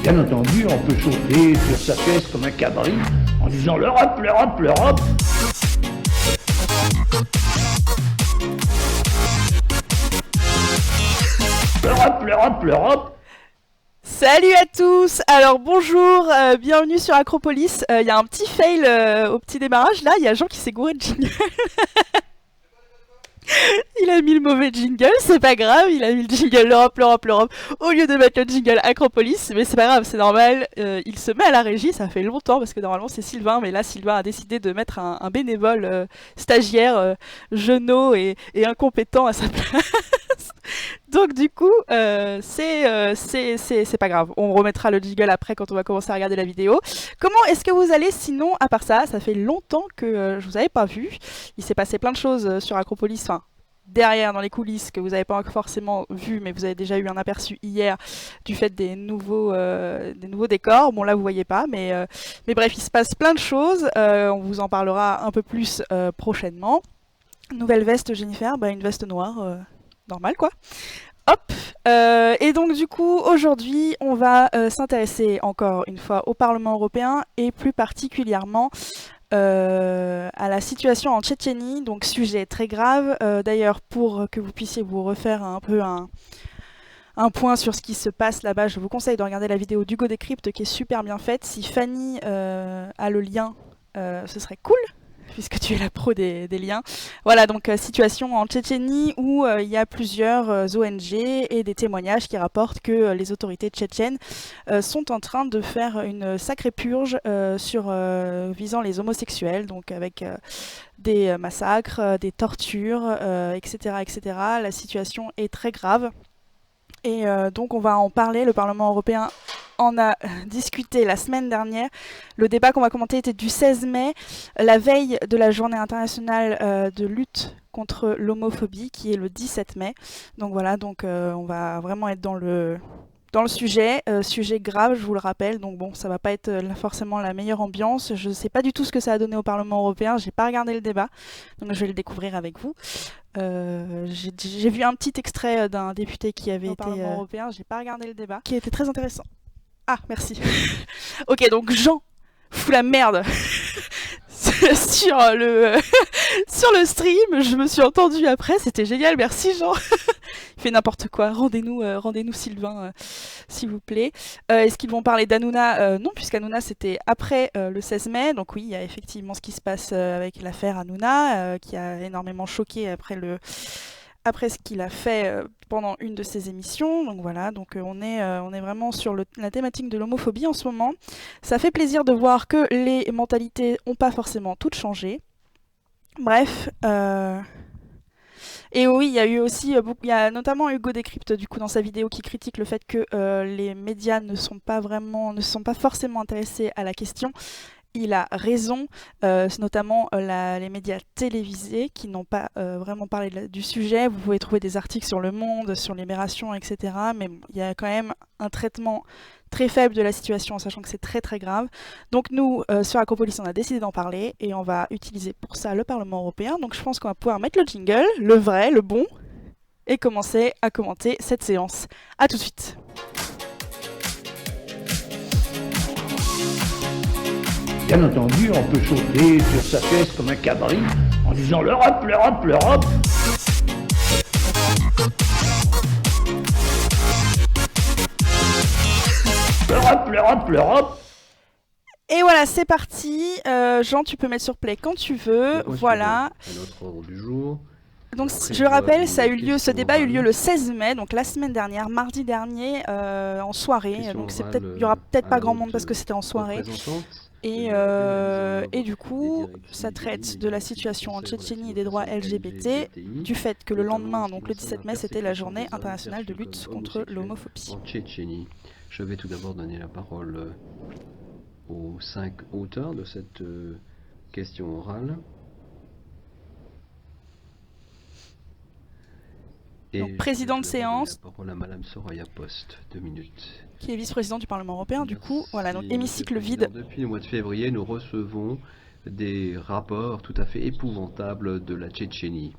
Bien entendu, on peut sauter sur sa chaise comme un cabri en disant l'Europe, l'Europe, l'Europe. L'Europe, l'Europe, l'Europe. Salut à tous. Alors bonjour, bienvenue sur Acropolis. Il y a un petit fail au petit démarrage là, il y a Jean qui s'est gouré de jingle. Il a mis le mauvais jingle, c'est pas grave, il a mis le jingle l'Europe, l'Europe, l'Europe au lieu de mettre le jingle Acropolis, mais c'est pas grave, c'est normal, il se met à la régie, ça fait longtemps parce que normalement c'est Sylvain, mais là Sylvain a décidé de mettre un bénévole stagiaire, jeunot et incompétent à sa place. Donc du coup, c'est pas grave, on remettra le jingle après quand on va commencer à regarder la vidéo. Comment est-ce que vous allez sinon, à part ça, ça fait longtemps que je vous avais pas vu, il s'est passé plein de choses sur Acropolis, enfin derrière dans les coulisses que vous n'avez pas forcément vu, mais vous avez déjà eu un aperçu hier du fait des nouveaux décors. Bon là vous voyez pas, mais bref, il se passe plein de choses, on vous en parlera un peu plus prochainement. Nouvelle veste Jennifer, bah une veste noire, normale quoi. Hop, et donc du coup aujourd'hui on va s'intéresser encore une fois au Parlement européen et plus particulièrement à la situation en Tchétchénie, donc sujet très grave. D'ailleurs pour que vous puissiez vous refaire un peu un point sur ce qui se passe là-bas, je vous conseille de regarder la vidéo d'Hugo Décrypte qui est super bien faite. Si Fanny a le lien, ce serait cool, puisque tu es la pro des liens. Voilà, donc situation en Tchétchénie où il y a plusieurs ONG et des témoignages qui rapportent que les autorités tchétchènes sont en train de faire une sacrée purge visant les homosexuels, donc avec des massacres, des tortures, etc., etc. La situation est très grave. Et donc on va en parler, le Parlement européen en a discuté la semaine dernière. Le débat qu'on va commenter était du 16 mai, la veille de la journée internationale de lutte contre l'homophobie, qui est le 17 mai. Donc voilà, on va vraiment être dans le sujet, sujet grave, je vous le rappelle. Donc bon, ça va pas être forcément la meilleure ambiance. Je sais pas du tout ce que ça a donné au Parlement européen, j'ai pas regardé le débat, donc je vais le découvrir avec vous. J'ai vu un petit extrait d'un député qui avait été Parlement européen, j'ai pas regardé le débat, qui était très intéressant. Ah, merci. Ok, donc Jean fout la merde sur sur le stream. Je me suis entendue après, c'était génial, merci Jean. Il fait n'importe quoi. Rendez-nous Sylvain, s'il vous plaît. Est-ce qu'ils vont parler d'Hanouna? Non, puisqu'Hanouna c'était après le 16 mai. Donc oui, il y a effectivement ce qui se passe avec l'affaire Hanouna, qui a énormément choqué après ce qu'il a fait pendant une de ses émissions. Donc voilà, on est vraiment sur la thématique de l'homophobie en ce moment. Ça fait plaisir de voir que les mentalités n'ont pas forcément toutes changé. Bref, et oui, il y a eu aussi, il y a notamment Hugo Décrypte du coup dans sa vidéo qui critique le fait que les médias ne sont pas forcément intéressés à la question. Il a raison, c'est notamment les médias télévisés qui n'ont pas vraiment parlé du sujet. Vous pouvez trouver des articles sur Le Monde, sur Libération, etc. Mais bon, il y a quand même un traitement très faible de la situation, en sachant que c'est très très grave. Donc nous, sur Acropolis, on a décidé d'en parler et on va utiliser pour ça le Parlement européen. Donc je pense qu'on va pouvoir mettre le jingle, le vrai, le bon, et commencer à commenter cette séance. A tout de suite. Bien entendu, on peut sauter sur sa chaise comme un cabri en disant l'Europe, l'Europe, l'Europe. L'Europe, l'Europe, l'Europe. Et voilà, c'est parti. Jean, tu peux mettre sur play quand tu veux. Voilà. Notre ordre du jour. Donc je rappelle, ce débat a eu lieu le 16 mai, donc la semaine dernière, mardi dernier, en soirée. Donc il y aura peut-être pas grand monde parce que c'était en soirée. Et du coup, ça traite de la situation en Tchétchénie et des droits LGBT, du fait que le lendemain, donc le 17 mai, c'était la journée internationale de lutte contre l'homophobie. En Tchétchénie, je vais tout d'abord donner la parole aux 5 auteurs de cette question orale. Donc, président de séance. La parole à Madame Soraya Post, 2 minutes. Qui est vice-président du Parlement européen, du coup, voilà, donc hémicycle vide. Depuis le mois de février, nous recevons des rapports tout à fait épouvantables de la Tchétchénie.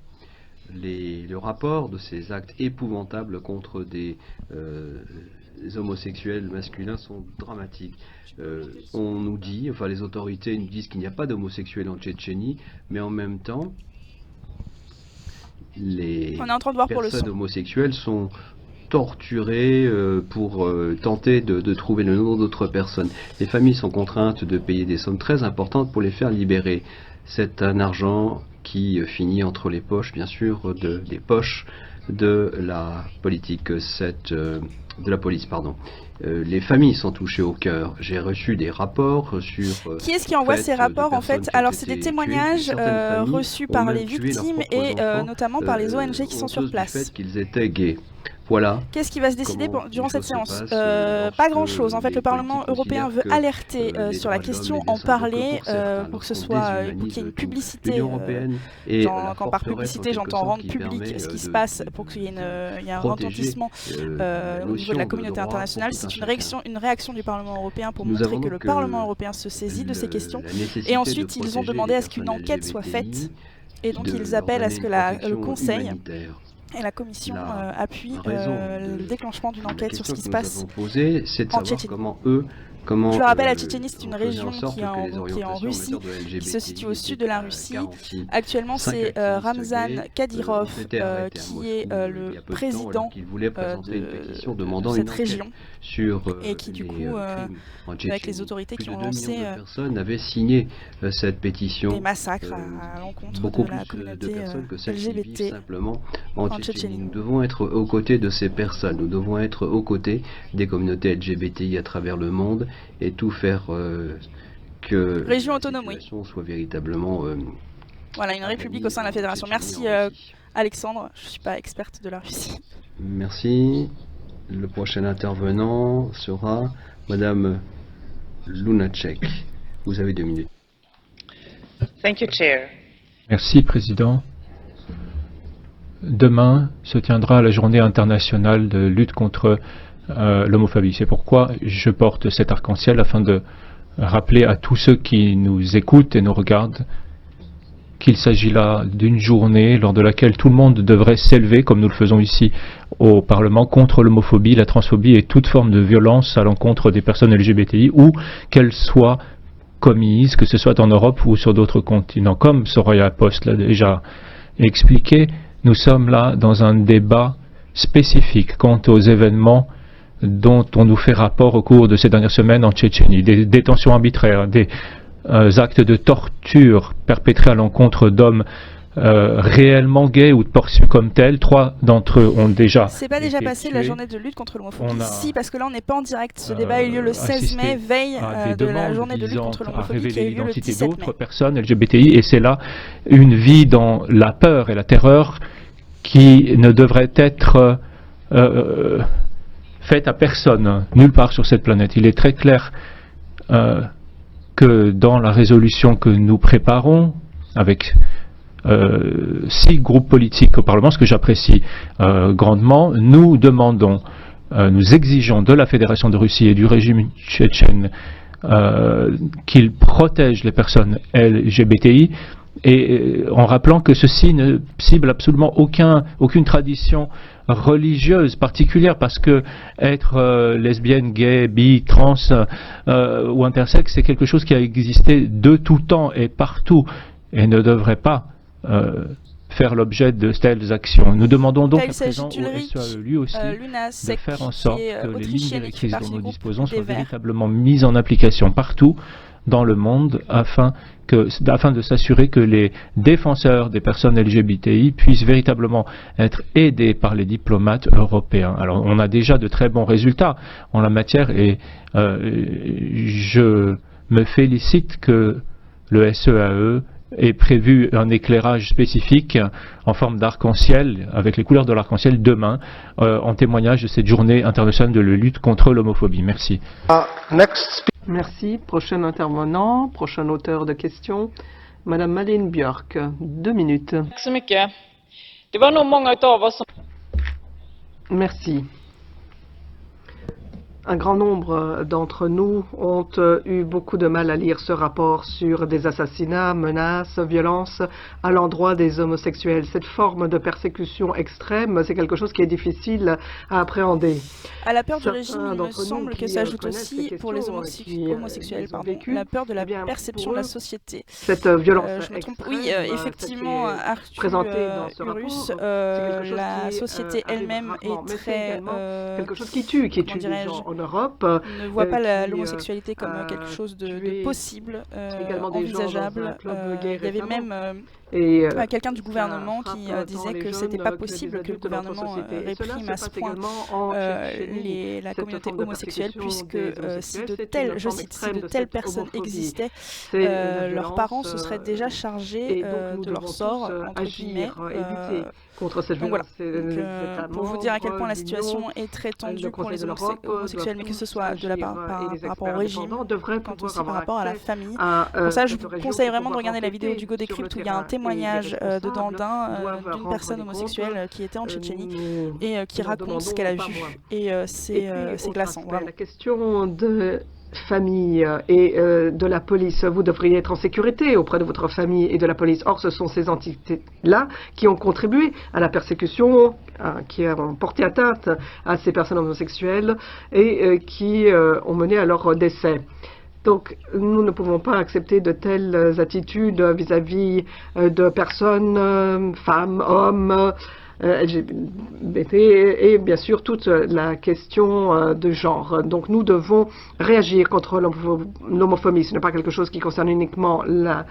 Le rapport de ces actes épouvantables contre des homosexuels masculins sont dramatiques. On nous dit, enfin les autorités nous disent qu'il n'y a pas d'homosexuels en Tchétchénie, mais en même temps, les On est en train de voir pour le personnes son. homosexuelles sont torturées pour tenter de trouver le nom d'autres personnes. Les familles sont contraintes de payer des sommes très importantes pour les faire libérer. C'est un argent qui finit entre les poches, bien sûr, des poches de la politique, de la police, pardon. Les familles sont touchées au cœur. J'ai reçu des rapports sur... Qui est-ce qui envoie fait, ces de rapports en personnes fait? qui ont Alors c'est des été témoignages tuées. Certaines familles reçus ont par même les tué leurs victimes propres et enfants, notamment par les ONG qui sont sur honteuses du place. fait qu'ils étaient gays. Voilà. Qu'est-ce qui va se décider Comment durant les cette choses se séance? passent, Pas lorsque grand-chose. En fait, le les Parlement politiques européen veut considèrent que, alerter les sur la droits de l'homme question, ne en descendent que parler pour certains, pour que ce lorsqu'on soit pour qu'il y ait déshumanise une tout. publicité. L'Union européenne et la Quand par forteresse, publicité, en j'entends quelque rendre sorte, qui public permet, ce qui se de passe pour qu'il y ait un protéger, retentissement la au niveau de la notion communauté droit pour internationale. tout un C'est chacun. une réaction du Parlement européen pour Nous montrer avons que le donc, Parlement européen se saisit de ces questions. la nécessité Et de ensuite, ils ont protéger demandé les à ce qu'une personnes enquête soit faite. LGBTI, Et donc, de ils leur appellent à donner ce que une le protection Conseil humanitaire. et la Commission La appuient raison le déclenchement d'une La enquête sur ce question qui que se nous passe. avons posée, c'est de en savoir Tchétchénie. comment Je le rappelle, la Tchétchénie, c'est une on faisait région en sorte qui est que en, les qui est en orientations Russie, en matière de LGBTI qui se situe au sud de étaient la Russie. garanties. Actuellement, 5 c'est activistes Ramzan gays Kadyrov ont été arrêtés à qui est Moscou, il y le a peu de temps, président alors qu'ils voulaient présenter une pétition demandant de une cette enquête région sur et qui, du les coup, crimes en avec Tchétchénie. les autorités Plus qui de ont 2 lancé millions de personnes avaient signé cette pétition. des massacres euh, à l'encontre Beaucoup de la plus de communauté personnes que celles qui vivent LGBT simplement en en Tchétchénie. Tchétchénie. Nous devons être aux côtés de ces personnes, nous devons être aux côtés des communautés LGBTI à travers le monde et tout faire que Région la autonome, oui. situation soit véritablement Voilà, une république au sein de la fédération. Merci Alexandre, je ne suis pas experte de la Russie. Merci. Le prochain intervenant sera Madame Lunacek. Vous avez 2 minutes. Thank you, Chair. Merci, Président. Demain se tiendra la journée internationale de lutte contre l'homophobie. C'est pourquoi je porte cet arc-en-ciel afin de rappeler à tous ceux qui nous écoutent et nous regardent qu'il s'agit là d'une journée lors de laquelle tout le monde devrait s'élever, comme nous le faisons ici au Parlement, contre l'homophobie, la transphobie et toute forme de violence à l'encontre des personnes LGBTI, où qu'elles soient commises, que ce soit en Europe ou sur d'autres continents. Comme Soraya Post l'a déjà expliqué, nous sommes là dans un débat spécifique quant aux événements dont on nous fait rapport au cours de ces dernières semaines en Tchétchénie, des détentions arbitraires, des actes de torture perpétrés à l'encontre d'hommes réellement gays ou perçus comme tels. 3 d'entre eux ont déjà C'est pas déjà été passé la tués. journée de lutte contre l'homophobie? On a, Si, parce que là on n'est pas en direct. Ce débat a eu lieu le 16 mai, veille à des de la demandes journée de lutte visant contre à l'homophobie qui a révéler eu lieu le l'identité 17 mai. d'autres personnes LGBTI, et c'est là une vie dans la peur et la terreur qui ne devrait être faite à personne, nulle part sur cette planète. Il est très clair que dans la résolution que nous préparons, avec 6 groupes politiques au Parlement, ce que j'apprécie grandement, nous demandons, nous exigeons de la Fédération de Russie et du régime tchétchène qu'ils protègent les personnes LGBTI, et en rappelant que ceci ne cible absolument aucune tradition religieuse particulière, parce que être lesbienne, gay, bi, trans ou intersexe, c'est quelque chose qui a existé de tout temps et partout, et ne devrait pas faire l'objet de telles actions. Nous demandons donc Là, il à s'agit présent au d'Ulrich SEAE lui aussi de Lunacek, faire en sorte qui est que les lignes autrichienne et qui fait directrices partie dont du nous groupe disposons des soient Verts. véritablement mises en application partout dans le monde afin de s'assurer que les défenseurs des personnes LGBTI puissent véritablement être aidés par les diplomates européens. Alors, on a déjà de très bons résultats en la matière, et je me félicite que le SEAE ait prévu un éclairage spécifique en forme d'arc-en-ciel, avec les couleurs de l'arc-en-ciel demain, en témoignage de cette journée internationale de lutte contre l'homophobie. Merci. Merci. Prochain intervenant, prochain auteur de questions, Madame Malin Björk, 2 minutes. Tack så mycket. Det var nog många utav oss som... Merci. Un grand nombre d'entre nous ont eu beaucoup de mal à lire ce rapport sur des assassinats, menaces, violences à l'endroit des homosexuels. Cette forme de persécution extrême, c'est quelque chose qui est difficile à appréhender. À la peur du Certains régime, il me d'entre nous semble que qui s'ajoute connaissent aussi ces pour les questions, homosexuels, les ont pardon, vécues, la peur de la eh bien, perception pour de la eux, société. Cette violence Je me trompe. extrême, Oui, effectivement, celle qui est Arthur présentée dans ce Urus, rapport, c'est quelque chose la qui société arrive elle-même rarement, est mais c'est très... également quelque chose qui tue comment des dirais-je, gens en Europe, ne voit pas qui l'homosexualité comme a quelque chose de tué possible, également des gens dans un envisageable. club gay Il y avait récemment. même Et quelqu'un du ça gouvernement frappe qui tant disait les que jeunes c'était pas que les possible que le adultes de notre gouvernement société. Et cela réprime se à ce passe point également en Tchétchénie. la Cette communauté forme de homosexuelle, persécution puisque des si homosexuels, de c'est une telles, je forme cite, si extrême de de telles cette personnes homophobie. existaient, C'est une leurs parents violence, se seraient déjà chargés et donc nous de leur devons sort, tous entre guillemets. agir et lutter contre cette Donc voilà. violence. Donc, Les États pour vous dire à quel point la membres, situation l'Union, est très le tendue pour Conseil les de l'Europe homosexuels, mais doivent que ce tous soit de la agir, part, et les par rapport experts au régime, indépendants devraient quant pouvoir aussi par avoir rapport à la accès famille. à Pour ça, je cette vous région conseille pour vraiment de pouvoir regarder la vidéo enquêter du Go sur le Decrypt où il y a terrain. un Et témoignage les de responsables doivent d'une rendre personne des comptes. homosexuelle qui était en Tchétchénie Nous et qui n'en raconte ce demandons qu'elle a pas vu. moins. Et Et c'est puis, autre glaçant, aspect, vraiment. la question de famille et de la police. Vous devriez être en sécurité auprès de votre famille et de la police. Or, ce sont ces entités-là qui ont contribué à la persécution, qui ont porté atteinte à ces personnes homosexuelles et qui ont mené à leur décès. Donc, nous ne pouvons pas accepter de telles attitudes vis-à-vis de personnes, femmes, hommes, LGBT et bien sûr toute la question de genre. Donc nous devons réagir contre l'homophobie. Ce n'est pas quelque chose qui concerne uniquement la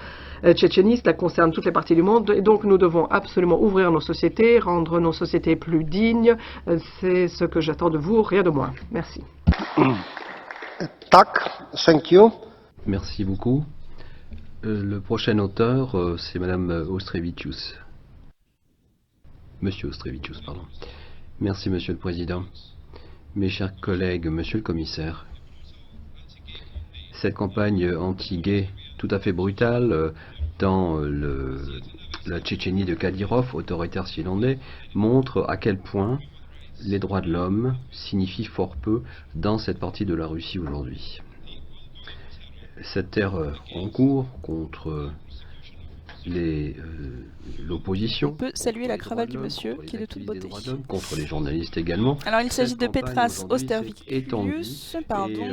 Tchétchénie, cela concerne toutes les parties du monde et donc nous devons absolument ouvrir nos sociétés, rendre nos sociétés plus dignes. C'est ce que j'attends de vous, rien de moins. Merci. Thank you. Merci beaucoup. Le prochain auteur, c'est Madame Austrevicius. Monsieur Austrevicius, pardon. Merci, Monsieur le Président. Mes chers collègues, Monsieur le Commissaire, cette campagne anti-gay tout à fait brutale dans la Tchétchénie de Kadyrov, autoritaire s'il en est, montre à quel point les droits de l'homme signifient fort peu dans cette partie de la Russie aujourd'hui. Cette terreur en cours contre l'opposition. On peut saluer la cravate du monsieur qui est de toute beauté. Contre les journalistes également. Alors il s'agit de Petras Austervicius,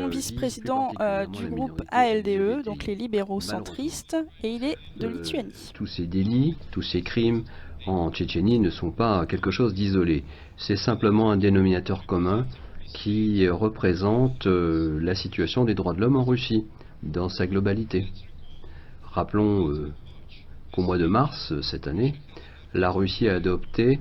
vice-président du groupe ALDE, donc les libéraux centristes, et il est de Lituanie. Tous ces délits, tous ces crimes en Tchétchénie ne sont pas quelque chose d'isolé. C'est simplement un dénominateur commun qui représente la situation des droits de l'homme en Russie, dans sa globalité. Rappelons qu'au mois de mars cette année, la Russie a adopté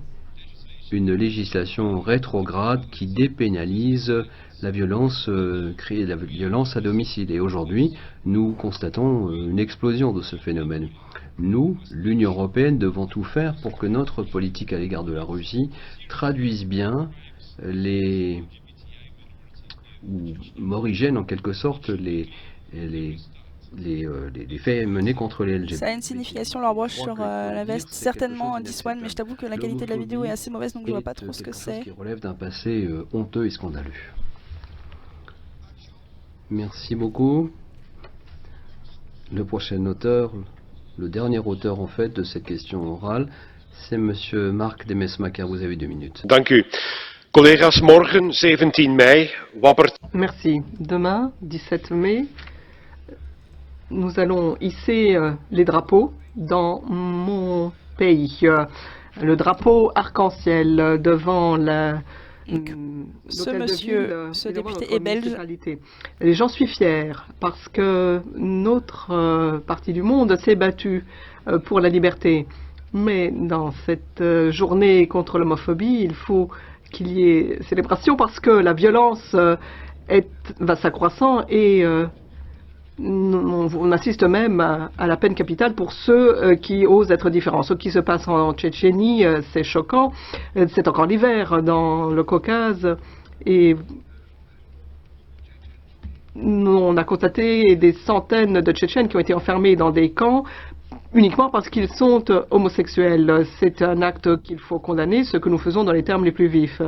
une législation rétrograde qui dépénalise la violence à domicile. Et aujourd'hui, nous constatons une explosion de ce phénomène. Nous, l'Union européenne, devons tout faire pour que notre politique à l'égard de la Russie traduise bien ou morigène en quelque sorte les faits menés contre les LGBT. Ça a une signification, leur broche sur la veste, certainement Diswan, mais je t'avoue que la qualité de la vidéo est assez mauvaise, donc je vois pas trop ce que c'est. Qui relève d'un passé honteux et scandaleux. Merci beaucoup. Le prochain auteur, le dernier auteur en fait de cette question orale, c'est Monsieur Mark Demesmaeker. Vous avez 2 minutes. Dank u. Collega's, morgen, 17 mei, wappert... Merci. Demain, 17 mai, nous allons hisser les drapeaux dans mon pays. Le drapeau arc-en-ciel devant ce monsieur, ce député est belge. Et j'en suis fier parce que notre partie du monde s'est battue pour la liberté. Mais dans cette journée contre l'homophobie, il faut qu'il y ait célébration parce que la violence va s'accroissant et on assiste même à la peine capitale pour ceux qui osent être différents. Ce qui se passe en Tchétchénie, c'est choquant. C'est encore l'hiver dans le Caucase et on a constaté des centaines de Tchétchènes qui ont été enfermés dans des camps uniquement parce qu'ils sont homosexuels. C'est un acte qu'il faut condamner, ce que nous faisons dans les termes les plus vifs.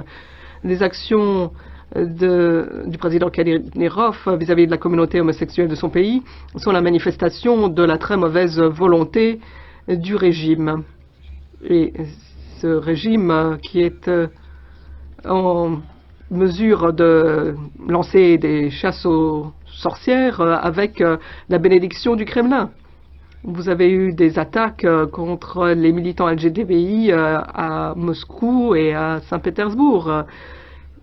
Les actions du président Kadyrov vis-à-vis de la communauté homosexuelle de son pays sont la manifestation de la très mauvaise volonté du régime. Et ce régime qui est en mesure de lancer des chasses aux sorcières avec la bénédiction du Kremlin. Vous avez eu des attaques contre les militants LGBTI à Moscou et à Saint-Pétersbourg.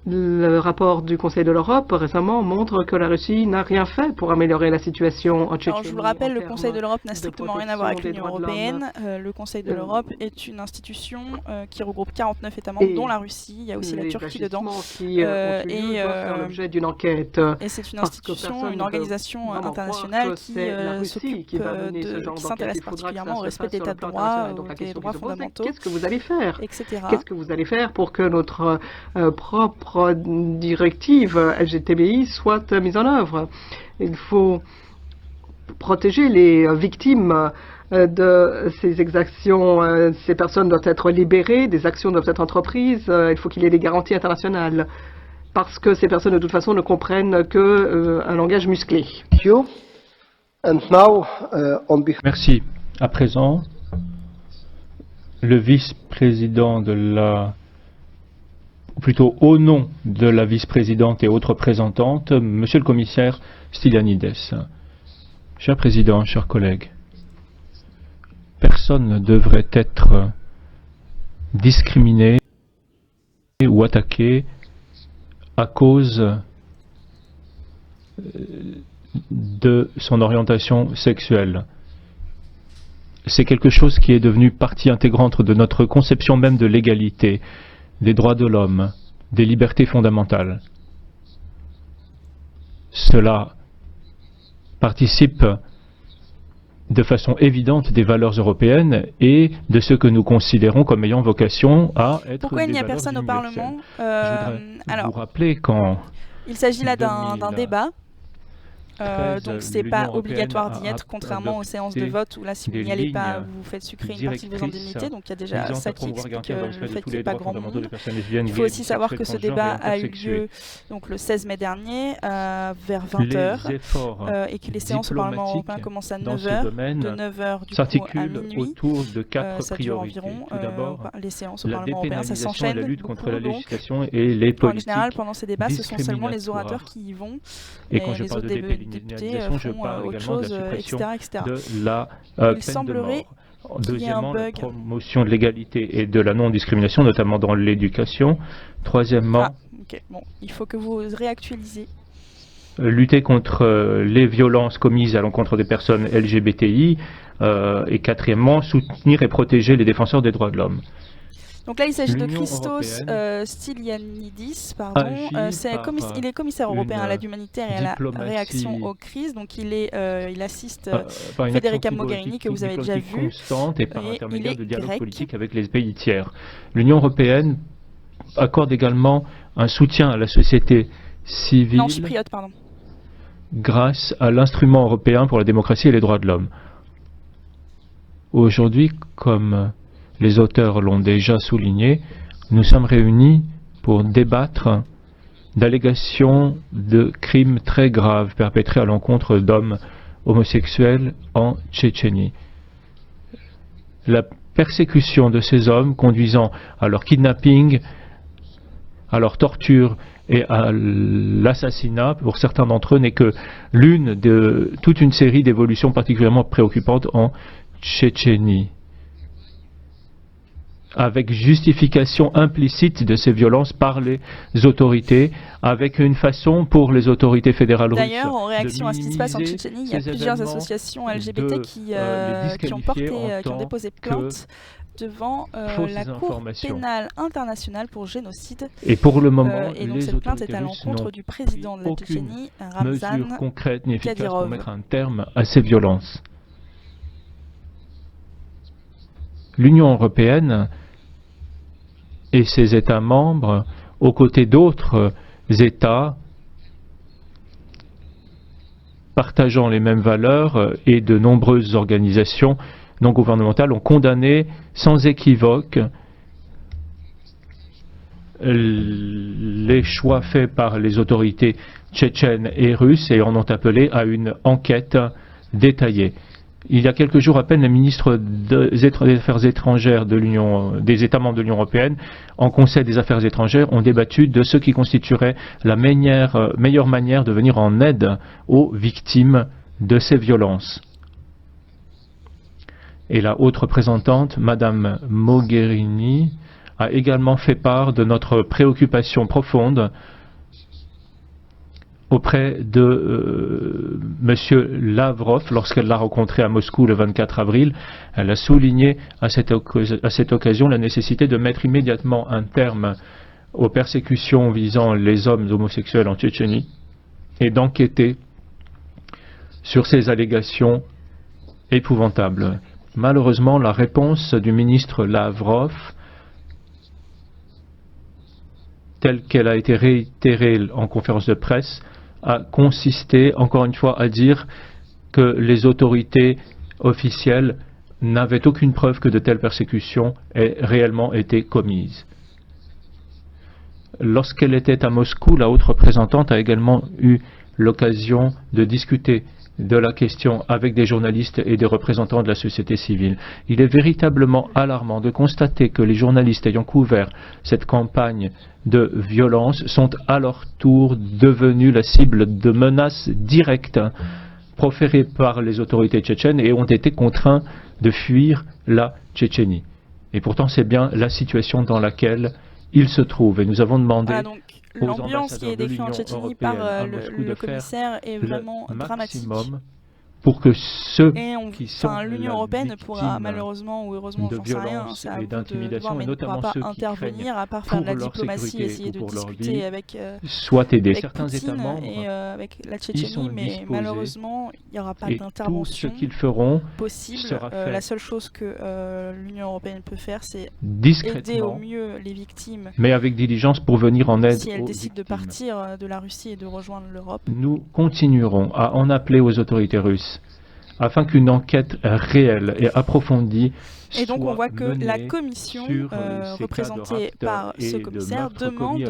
Le rapport du Conseil de l'Europe récemment montre que la Russie n'a rien fait pour améliorer la situation en Tchétchénie. Alors, je vous le rappelle, le Conseil de l'Europe n'a strictement rien à voir avec l'Union européenne. Le Conseil de l'Europe est une institution qui regroupe 49 États membres, dont la Russie. Il y a aussi la Turquie dedans. L'objet d'une enquête. Et c'est une institution, une organisation internationale qui s'intéresse particulièrement au respect de l'état de droit, des droits fondamentaux, qu'est-ce que vous allez faire, etc. Qu'est-ce que vous allez faire pour que notre propre directive LGTBI soit mise en œuvre? Il faut protéger les victimes de ces exactions. Ces personnes doivent être libérées, des actions doivent être entreprises. Il faut qu'il y ait des garanties internationales parce que ces personnes de toute façon ne comprennent qu'un langage musclé. Merci. À présent, le vice-président de la... plutôt au nom de la vice-présidente et haute représentante, Monsieur le commissaire Stylianides. Cher Président, chers collègues, personne ne devrait être discriminé ou attaqué à cause de son orientation sexuelle. C'est quelque chose qui est devenu partie intégrante de notre conception même de l'égalité, des droits de l'homme, des libertés fondamentales. Cela participe de façon évidente des valeurs européennes et de ce que nous considérons comme ayant vocation à être Pourquoi il n'y a des valeurs personne au universelles. Parlement Je voudrais vous rappeler quand... Il s'agit là d'un 2013, débat. Donc c'est l'Union pas européenne obligatoire d'y a être, contrairement aux séances de vote où là si vous n'y allez pas vous vous faites sucrer une partie de vos indemnités, donc il y a déjà ça qui explique le fait qu'il n'y ait pas grand monde. Il faut aussi savoir que ce débat a eu lieu donc, le 16 mai dernier vers 20h et que les séances au Parlement européen commencent à 9h, de 9h du coup à minuit. Autour de 4 ça dure priorités. environ, Tout d'abord, les séances au la Parlement européen, ça dépénalisation et la s'enchaîne lutte contre beaucoup, la donc législation et les en politiques général pendant ces débats ce sont seulement les orateurs discriminatoires. qui y vont Et et quand je les parle autres de députés dépénalisation, je font parle autre également de chose, la suppression etc. de la Il peine de semblerait mort. qu'il y ait un Deuxièmement, la bug. promotion de l'égalité et de la non-discrimination, notamment dans l'éducation. Troisièmement, Ok, bon, il faut que vous réactualisez. lutter contre les violences commises à l'encontre des personnes LGBTI. Et quatrièmement, soutenir et protéger les défenseurs des droits de l'homme. Donc là, il s'agit de L'Union Christos européenne Stylianidis, agit il est commissaire européen à l'aide humanitaire et à la diplomatie réaction aux crises. Donc il assiste par une Federica action Mogherini, que vous avez déjà diplomatique vu. constante et par Et intermédiaire il est de dialogue grec. politique avec les pays tiers. L'Union européenne accorde également un soutien à la société civile Non, chypriote, pardon. grâce à l'instrument européen pour la démocratie et les droits de l'homme. Aujourd'hui, comme les auteurs l'ont déjà souligné, nous sommes réunis pour débattre d'allégations de crimes très graves perpétrés à l'encontre d'hommes homosexuels en Tchétchénie. La persécution de ces hommes conduisant à leur kidnapping, à leur torture et à l'assassinat, pour certains d'entre eux, n'est que l'une de toute une série d'évolutions particulièrement préoccupantes en Tchétchénie, avec justification implicite de ces violences par les autorités, avec une façon pour les autorités fédérales russes. D'ailleurs, en réaction à ce qui se passe en minimiser Tchétchénie, il y a ces plusieurs événements, associations LGBT de, qui les ont déposé plainte devant fausses la Cour informations. pénale internationale pour génocide. Et pour le moment, Et donc les cette plainte est autorités à russes l'encontre n'ont du président de la aucune Tchétchénie, Ramzan mesure concrète ni efficace Kadyrov. pour mettre un terme à ces violences. L'Union européenne et ses États membres, aux côtés d'autres États partageant les mêmes valeurs et de nombreuses organisations non gouvernementales, ont condamné sans équivoque les les choix faits par les autorités tchétchènes et russes et en ont appelé à une enquête détaillée. Il y a quelques jours à peine, les ministres des Affaires étrangères des États membres de l'Union européenne, en Conseil des Affaires étrangères, ont débattu de ce qui constituerait la meilleure manière de venir en aide aux victimes de ces violences. Et la haute représentante, Madame Mogherini, a également fait part de notre préoccupation profonde auprès de M. Lavrov lorsqu'elle l'a rencontré à Moscou le 24 avril. Elle a souligné à cette occasion la nécessité de mettre immédiatement un terme aux persécutions visant les hommes homosexuels en Tchétchénie et d'enquêter sur ces allégations épouvantables. Malheureusement, la réponse du ministre Lavrov, telle qu'elle a été réitérée en conférence de presse, a consisté, encore une fois, à dire que les autorités officielles n'avaient aucune preuve que de telles persécutions aient réellement été commises. Lorsqu'elle était à Moscou, la haute représentante a également eu l'occasion de discuter de la question avec des journalistes et des représentants de la société civile. Il est véritablement alarmant de constater que les journalistes ayant couvert cette campagne de violence sont à leur tour devenus la cible de menaces directes proférées par les autorités tchétchènes et ont été contraints de fuir la Tchétchénie. Et pourtant, c'est bien la situation dans laquelle ils se trouvent. Et nous avons demandé l'ambiance qui est décrite en Tchétchénie par le commissaire est vraiment dramatique. Pour que ceux qui sont l'Union européenne ne pourra malheureusement ou heureusement, j'en sais rien, c'est à vous de voir, mais ne pourra pas intervenir à part faire de la diplomatie, essayer de discuter avec certains Poutine États membres et avec la Tchétchénie, mais malheureusement il n'y aura pas d'intervention tout ce qu'ils feront possible. La seule chose que l'Union européenne peut faire, c'est aider au mieux les victimes, mais avec diligence pour venir en aide si elles décident de partir de la Russie et de rejoindre l'Europe. Nous continuerons à en appeler aux autorités russes afin qu'une enquête réelle et approfondie et donc on voit que menée la commission représentée par ce commissaire demande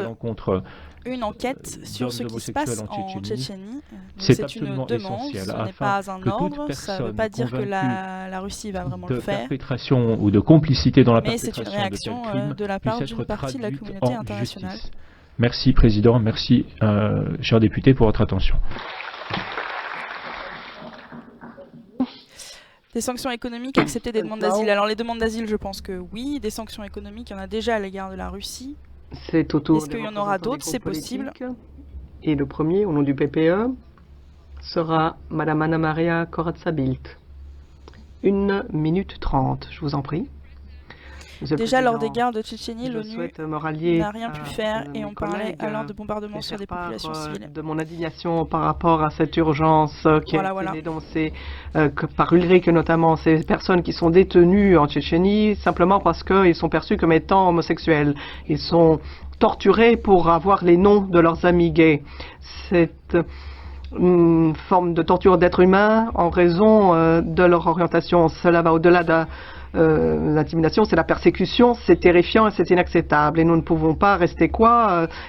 une enquête sur ce qui se passe en Tchétchénie. C'est une demande, ce n'est pas un ordre, ça ne veut pas dire que la Russie va vraiment le faire, perpétration ou de complicité dans la mais c'est une réaction de la part d'une partie de la communauté internationale. Merci Président, merci chers députés pour votre attention. Des sanctions économiques, accepter des demandes d'asile. Alors les demandes d'asile, je pense que oui. Des sanctions économiques, il y en a déjà à l'égard de la Russie. C'est au tour. Est-ce qu'il y en aura d'autres? C'est possible. Et le premier, au nom du PPE, sera Madame Anna Maria Corazza-Bildt. 1 minute 30, je vous en prie. Déjà, lors des guerres de Tchétchénie, l'ONU n'a rien pu faire et on parlait alors de bombardements sur des populations civiles. De mon indignation par rapport à cette urgence qui a été dénoncée par Ulrich, notamment ces personnes qui sont détenues en Tchétchénie simplement parce qu'ils sont perçus comme étant homosexuels. Ils sont torturés pour avoir les noms de leurs amis gays. C'est une forme de torture d'êtres humains en raison de leur orientation. Cela va au-delà de l'intimidation, c'est la persécution, c'est terrifiant et c'est inacceptable. Et nous ne pouvons pas rester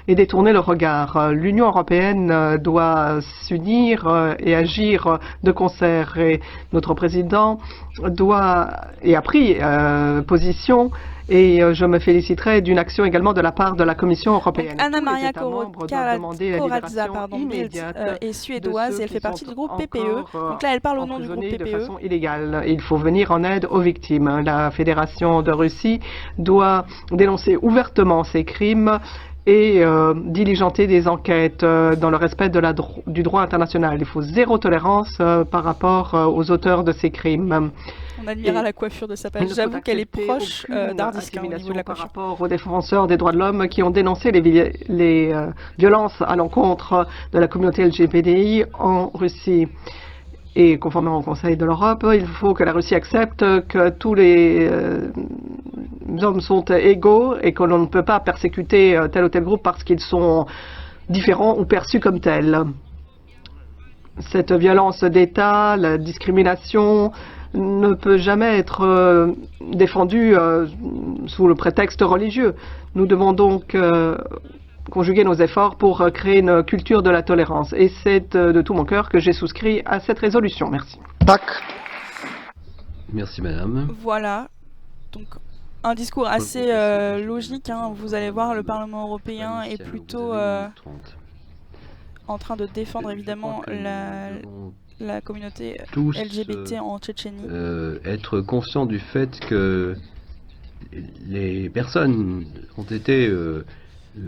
et détourner le regard. L'Union européenne doit s'unir et agir de concert. Et notre président a pris position. Et je me féliciterai d'une action également de la part de la Commission européenne. Anna Maria Corazza Bildt est suédoise et elle fait partie du groupe PPE. Donc là, elle parle au nom du groupe PPE. De façon illégale. Il faut venir en aide aux victimes. La Fédération de Russie doit dénoncer ouvertement ces crimes et diligenter des enquêtes dans le respect du droit international. Il faut zéro tolérance par rapport aux auteurs de ces crimes. On admira la coiffure de sa page. J'avoue qu'elle est proche d'Hardisk au niveau de la coiffure. Par rapport aux défenseurs des droits de l'homme qui ont dénoncé les violences à l'encontre de la communauté LGBTI en Russie. Et conformément au Conseil de l'Europe, il faut que la Russie accepte que tous les hommes sont égaux et que l'on ne peut pas persécuter tel ou tel groupe parce qu'ils sont différents ou perçus comme tels. Cette violence d'État, la discrimination ne peut jamais être défendue sous le prétexte religieux. Nous devons donc conjuguer nos efforts pour créer une culture de la tolérance. Et c'est de tout mon cœur que j'ai souscrit à cette résolution. Merci. Merci madame. Voilà. Donc, un discours assez logique. Hein. Vous allez voir, le Parlement européen est plutôt en train de défendre évidemment la communauté Tous, LGBT en Tchétchénie. Être conscient du fait que les personnes ont été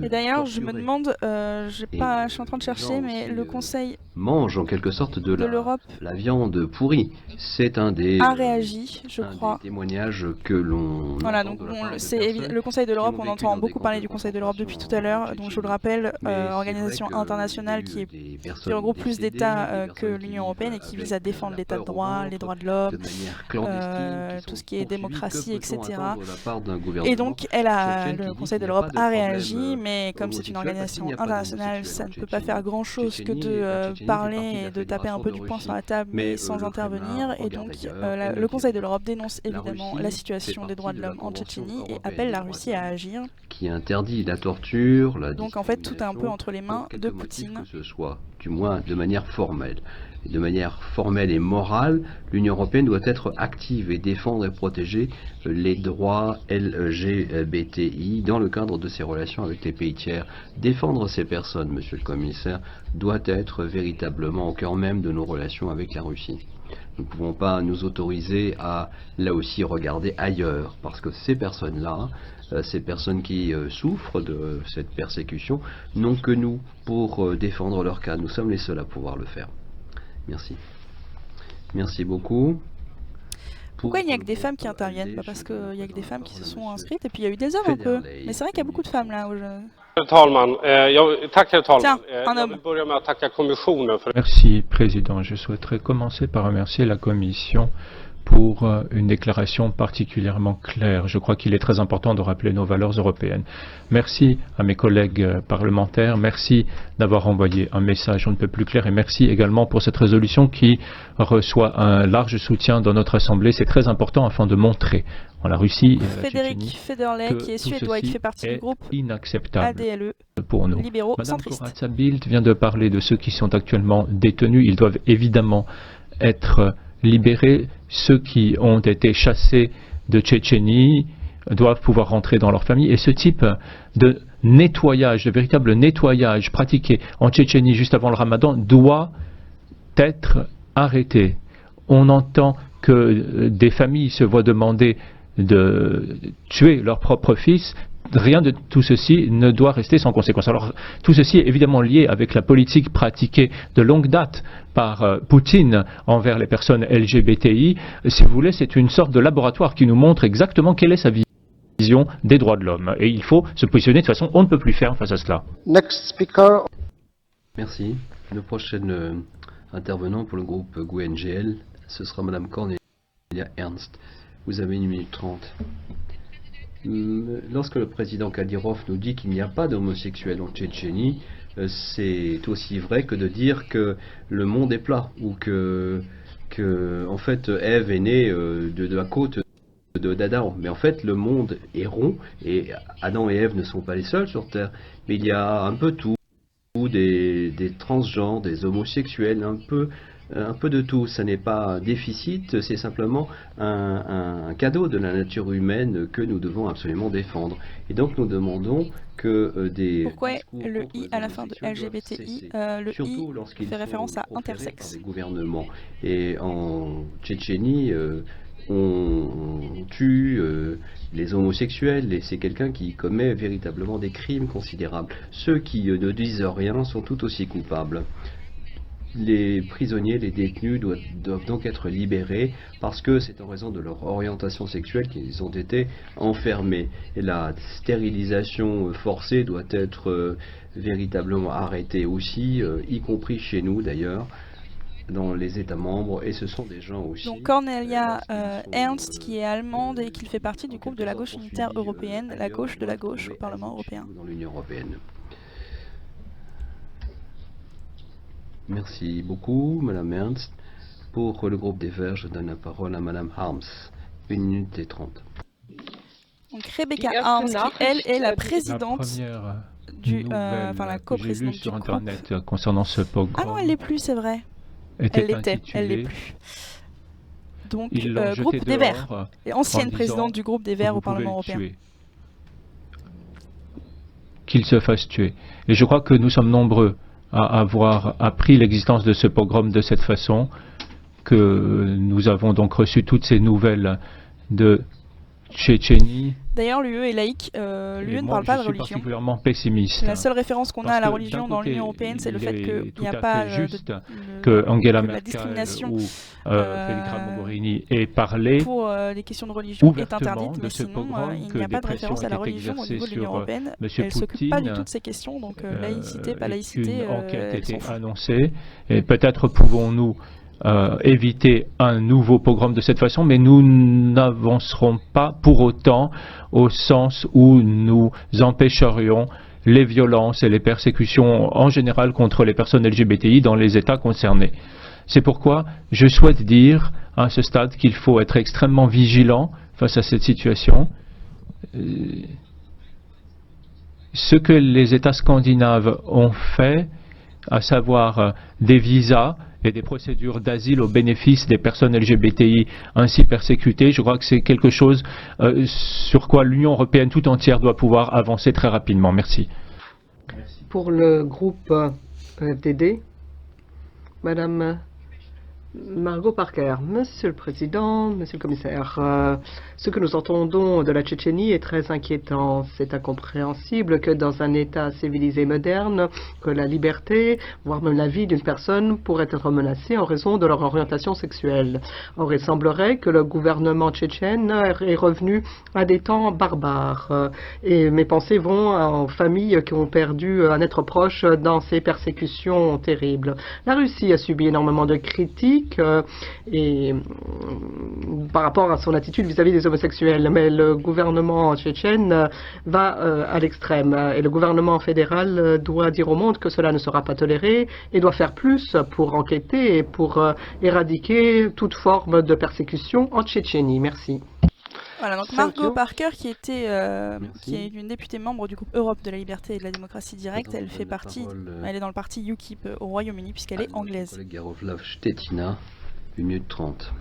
Et d'ailleurs, je me torturées. demande, je suis en train de chercher, mais le Conseil Mange en quelque sorte de de l'Europe la viande pourrie. C'est un des a réagi, je crois. des témoignages que l'on Voilà, entend donc de la bon, part de c'est personnes le Conseil de l'Europe, qui ont on vécu entend dans beaucoup des parler du camps de Conseil de l'Europe depuis tout à concentration l'heure. en Donc je vous le Tchétchénie. rappelle, Mais c'est vrai organisation que internationale il y a qui eu des qui personnes regroupe plus décédées, d'États des que personnes qui l'Union européenne et qui vivent vise à avec défendre la l'état de peur au droit, les ventre, droits de l'homme, de manière clandestine, qui tout sont ce qui est poursuivis. démocratie, Que peut-on etc. attendre de la part d'un Et gouvernement donc, tchétchène qui le dit Conseil qu'il de n'y a l'Europe pas de a problème réagi, mais comme c'est une homosexuel parce qu'il organisation n'y a pas internationale, d'homosexuels ça en ne peut pas Tchétchénie. faire grand-chose que La Tchétchénie de fait parler partie de et la de taper un Fédération peu de du poing sur Russie. la table, mais sans le intervenir. Kremlin Et regarde donc, ailleurs et ne le dit Conseil de rien. l'Europe dénonce La évidemment Russie la fait situation des droits partie de de la l'homme en Convention Tchétchénie et européenne appelle des la droits Russie de à l'homme, agir. qui interdit la torture, la Donc en fait, tout est un peu discrimination entre les pour mains quelque de motif Poutine. que ce soit, du moins de manière formelle. Et de manière formelle et morale, l'Union européenne doit être active et défendre et protéger les droits LGBTI dans le cadre de ses relations avec les pays tiers. Défendre ces personnes, monsieur le commissaire, doit être véritablement au cœur même de nos relations avec la Russie. Nous ne pouvons pas nous autoriser à, là aussi, regarder ailleurs, parce que ces personnes-là, ces personnes qui souffrent de cette persécution, n'ont que nous pour défendre leur cas. Nous sommes les seuls à pouvoir le faire. Merci. Merci beaucoup. Pourquoi il n'y a que des femmes qui interviennent? Parce qu'il n'y a que des femmes qui se sont inscrites et puis il y a eu des hommes un peu. Mais c'est vrai qu'il y a beaucoup de femmes là. Herr talman, tack herr talman. Tiens, un Jag homme. vill börja med att tacka kommissionen för Merci, Président. Je souhaiterais commencer par remercier la Commission pour une déclaration particulièrement claire. Je crois qu'il est très important de rappeler nos valeurs européennes. Merci à mes collègues parlementaires, merci d'avoir envoyé un message on ne peut plus clair et merci également pour cette résolution qui reçoit un large soutien dans notre Assemblée. C'est très important afin de montrer en la Russie et à la Frédéric Tchétchénie Federley, que qui est tout suédois et qui ceci fait partie du est groupe inacceptable ADLE, pour nous. libéraux, Madame centristes. Corazza-Bildt vient de parler de ceux qui sont actuellement détenus. Ils doivent évidemment être libérés. Ceux qui ont été chassés de Tchétchénie doivent pouvoir rentrer dans leur famille. Et ce type de nettoyage, de véritable nettoyage pratiqué en Tchétchénie juste avant le Ramadan doit être arrêté. On entend que des familles se voient demander de tuer leur propre fils. Rien de tout ceci ne doit rester sans conséquence. Alors, tout ceci est évidemment lié avec la politique pratiquée de longue date par Poutine envers les personnes LGBTI. Si vous voulez, c'est une sorte de laboratoire qui nous montre exactement quelle est sa vision des droits de l'homme. Et il faut se positionner de façon on ne peut plus faire face à cela. Next speaker. Merci. Le prochain intervenant pour le groupe GUE-NGL, ce sera Madame Cornelia Ernst. Vous avez 1 minute 30. Lorsque le président Kadyrov nous dit qu'il n'y a pas d'homosexuels en Tchétchénie, c'est aussi vrai que de dire que le monde est plat, ou que en fait Ève est née de la côte d'Adam. Mais en fait le monde est rond, et Adam et Ève ne sont pas les seuls sur Terre. Mais il y a un peu tout, des transgenres, des homosexuels, un peu de tout. Ça n'est pas un déficit, c'est simplement un cadeau de la nature humaine que nous devons absolument défendre. Et donc nous demandons que des Pourquoi discours le contre I les à la fin de homosexuels doivent LGBTI, cesser, le surtout I lorsqu'ils fait sont référence à proférés intersexe. par des gouvernements. Et en Tchétchénie, on tue les homosexuels, et c'est quelqu'un qui commet véritablement des crimes considérables. Ceux qui ne disent rien sont tout aussi coupables. Les prisonniers, les détenus doivent donc être libérés parce que c'est en raison de leur orientation sexuelle qu'ils ont été enfermés. Et la stérilisation forcée doit être véritablement arrêtée aussi, y compris chez nous d'ailleurs, dans les États membres, et ce sont des gens aussi... Donc Cornelia lorsqu'ils sont, Ernst, qui est allemande et qui fait partie du en groupe de quelque la sorte gauche unitaire poursuivis, européenne, la ailleurs, gauche de la doivent gauche au trouver Parlement asile chez européen. nous dans l'Union européenne. Merci beaucoup, Madame Ernst. Pour le groupe des Verts, je donne la parole à Madame Harms. 1 minute et 30. Donc Rebecca Harms, qui elle est la présidente La première nouvelle enfin la que j'ai coprésidente lue du sur groupe. Internet concernant ce pogrom Ah non, elle l'est plus, c'est vrai. était Elle l'est intitulée plus. Donc, Ils l'ont groupe jeté des Verts, dehors et en ancienne disant présidente du groupe des Verts vous au pouvez Parlement le européen. tuer. Qu'il se fasse tuer. Et je crois que nous sommes nombreux à avoir appris l'existence de ce pogrom de cette façon, que nous avons donc reçu toutes ces nouvelles de Tchétchénie. D'ailleurs, l'UE est laïque, Et l'UE ne moi, parle pas je de suis religion. particulièrement pessimiste. La seule référence qu'on a Parce à la que, religion d'un dans côté, l'Union européenne, c'est le il fait est qu'il tout n'y a à pas fait juste de- que Angela que la Merkel discrimination ou Federica Mogherini aient parlé pour les questions de religion est ouvertement interdite, de mais ce sinon, pogrom, il que n'y a des pas de pressions référence à la étaient religion au exercées niveau de l'Union sur européenne. M. Elle s'occupe pas du Poutine, tout de ces questions, donc laïcité, pas et laïcité, qu'une enquête elles était s'en foutent. annoncée. Et peut-être pouvons-nous éviter un nouveau pogrom de cette façon, mais nous n'avancerons pas pour autant au sens où nous empêcherions les violences et les persécutions en général contre les personnes LGBTI dans les États concernés. C'est pourquoi je souhaite dire à ce stade qu'il faut être extrêmement vigilant face à cette situation. Ce que les États scandinaves ont fait, à savoir des visas et des procédures d'asile au bénéfice des personnes LGBTI ainsi persécutées, je crois que c'est quelque chose sur quoi l'Union européenne tout entière doit pouvoir avancer très rapidement. Merci. Pour le groupe FDD, Madame Margot Parker. Monsieur le Président, Monsieur le Commissaire, ce que nous entendons de la Tchétchénie est très inquiétant. C'est incompréhensible que dans un État civilisé moderne, que la liberté, voire même la vie d'une personne pourrait être menacée en raison de leur orientation sexuelle. Or, il semblerait que le gouvernement tchétchène est revenu à des temps barbares. Et mes pensées vont aux familles qui ont perdu un être proche dans ces persécutions terribles. La Russie a subi énormément de critiques et par rapport à son attitude vis-à-vis des homosexuels, mais le gouvernement tchétchène va à l'extrême et le gouvernement fédéral doit dire au monde que cela ne sera pas toléré et doit faire plus pour enquêter et pour éradiquer toute forme de persécution en Tchétchénie. Merci. Voilà, donc Margot Parker, qui est une députée membre du groupe Europe de la liberté et de la démocratie directe, elle fait partie, elle est dans le parti UKIP au Royaume-Uni puisqu'elle est anglaise. Collègue Jaroslav Štětina, 1 minute 30.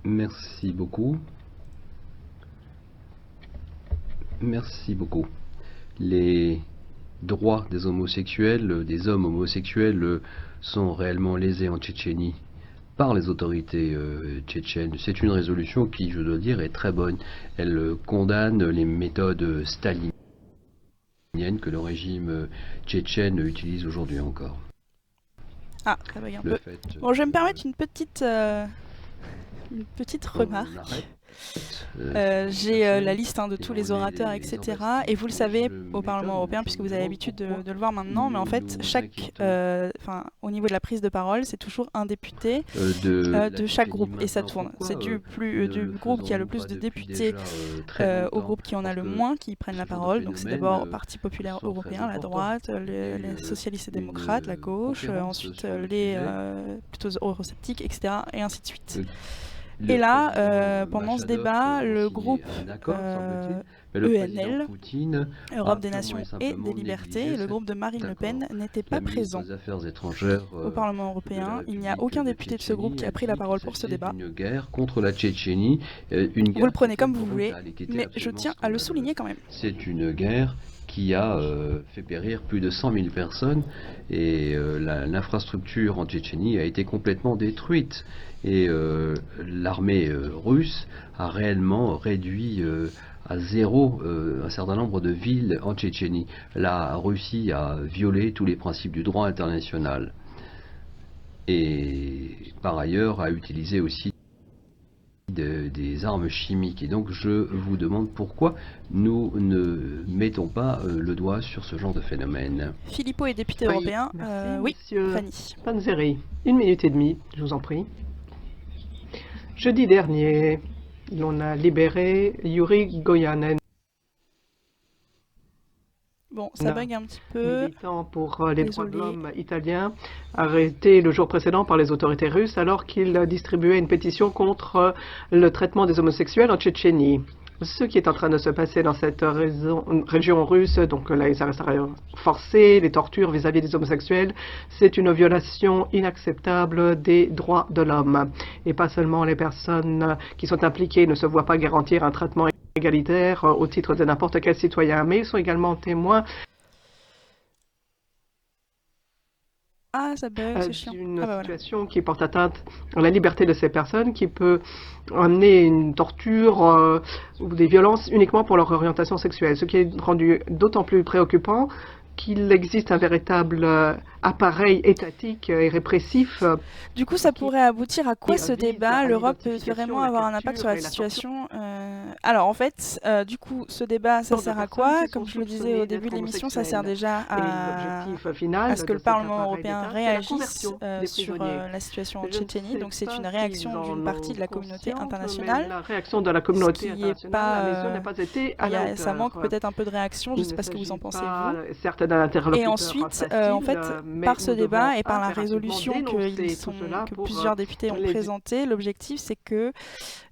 Merci beaucoup. Merci beaucoup. Les droits des homosexuels, des hommes homosexuels, sont réellement lésés en Tchétchénie par les autorités tchétchènes. C'est une résolution qui, je dois dire, est très bonne. Elle condamne les méthodes staliniennes que le régime tchétchène utilise aujourd'hui encore. Ah, ça bug un peu. Bon, je vais me permettre une petite remarque. J'ai la liste de tous les orateurs, etc. Et vous le savez au Parlement européen, puisque vous avez l'habitude de le voir maintenant, mais en fait, au niveau de la prise de parole, c'est toujours un député de chaque groupe, et ça tourne. C'est du groupe qui a le plus de députés au groupe qui en a le moins qui prennent la parole. Donc c'est d'abord Parti populaire européen, la droite, les socialistes et démocrates, la gauche, ensuite les plutôt eurosceptiques, etc. et ainsi de suite. Et là, pendant ce débat, le groupe ENL, Europe des Nations et des Libertés, le groupe de Marine Le Pen, n'était pas présent au Parlement européen. Il n'y a aucun député de ce groupe qui a pris la parole pour ce débat. Une guerre contre la Tchétchénie. Vous le prenez comme vous voulez, mais je tiens à le souligner quand même. C'est une guerre qui a fait périr plus de 100 000 personnes et l'infrastructure en Tchétchénie a été complètement détruite. Et l'armée russe a réellement réduit à zéro un certain nombre de villes en Tchétchénie. La Russie a violé tous les principes du droit international et par ailleurs a utilisé aussi des armes chimiques. Et donc je vous demande pourquoi nous ne mettons pas le doigt sur ce genre de phénomène. Filippo est député européen. Oui, Fanny. Panzeri, 1 minute et demie, je vous en prie. Jeudi dernier, on a libéré Yuri Goyanin. Bon, Bon, ça bug un petit peu. Militant pour les droits de Désolé. l'homme italien, arrêté le jour précédent par les autorités russes alors qu'il distribuait une pétition contre le traitement des homosexuels en Tchétchénie. Ce qui est en train de se passer dans cette région russe, donc les arrestations forcées, les tortures vis-à-vis des homosexuels, c'est une violation inacceptable des droits de l'homme. Et pas seulement les personnes qui sont impliquées ne se voient pas garantir un traitement égalitaire au titre de n'importe quel citoyen, mais ils sont également témoins Ah, ça bug, c'est chiant. d'une Ah bah voilà. situation qui porte atteinte à la liberté de ces personnes, qui peut amener une torture ou des violences uniquement pour leur orientation sexuelle, ce qui est rendu d'autant plus préoccupant qu'il existe un véritable appareil étatique et répressif. Du coup, ça pourrait aboutir à quoi qui ce vise débat? à L'Europe peut l'identification, vraiment la avoir un impact sur la capture et la situation. Alors, en fait, du coup, ce débat, ça de sert à personnes quoi? qui sont Comme je le disais soupçonnées au début de d'être l'émission, ça sert déjà Et l'objectif final à ce que de le cet Parlement appareil européen d'État, c'est la réagisse conversion des sur prisonniers. la situation en Je ne Tchétchénie. sais Donc, c'est pas une s'ils réaction en d'une partie de la ont communauté conscience, internationale. mais la réaction de la communauté qui est internationale, pas, la mission n'a pas été à Il y la a- ça hauteur. manque peut-être un peu de réaction. Je ne Il sais ne pas ce que vous en s'agit pensez, pas, vous. certes, d'un interlocuteur Et ensuite, facile, en fait, mais par ce nous débat devons et par la impérativement résolution dénoncer tout cela que pour plusieurs députés ont les présentée, l'objectif c'est que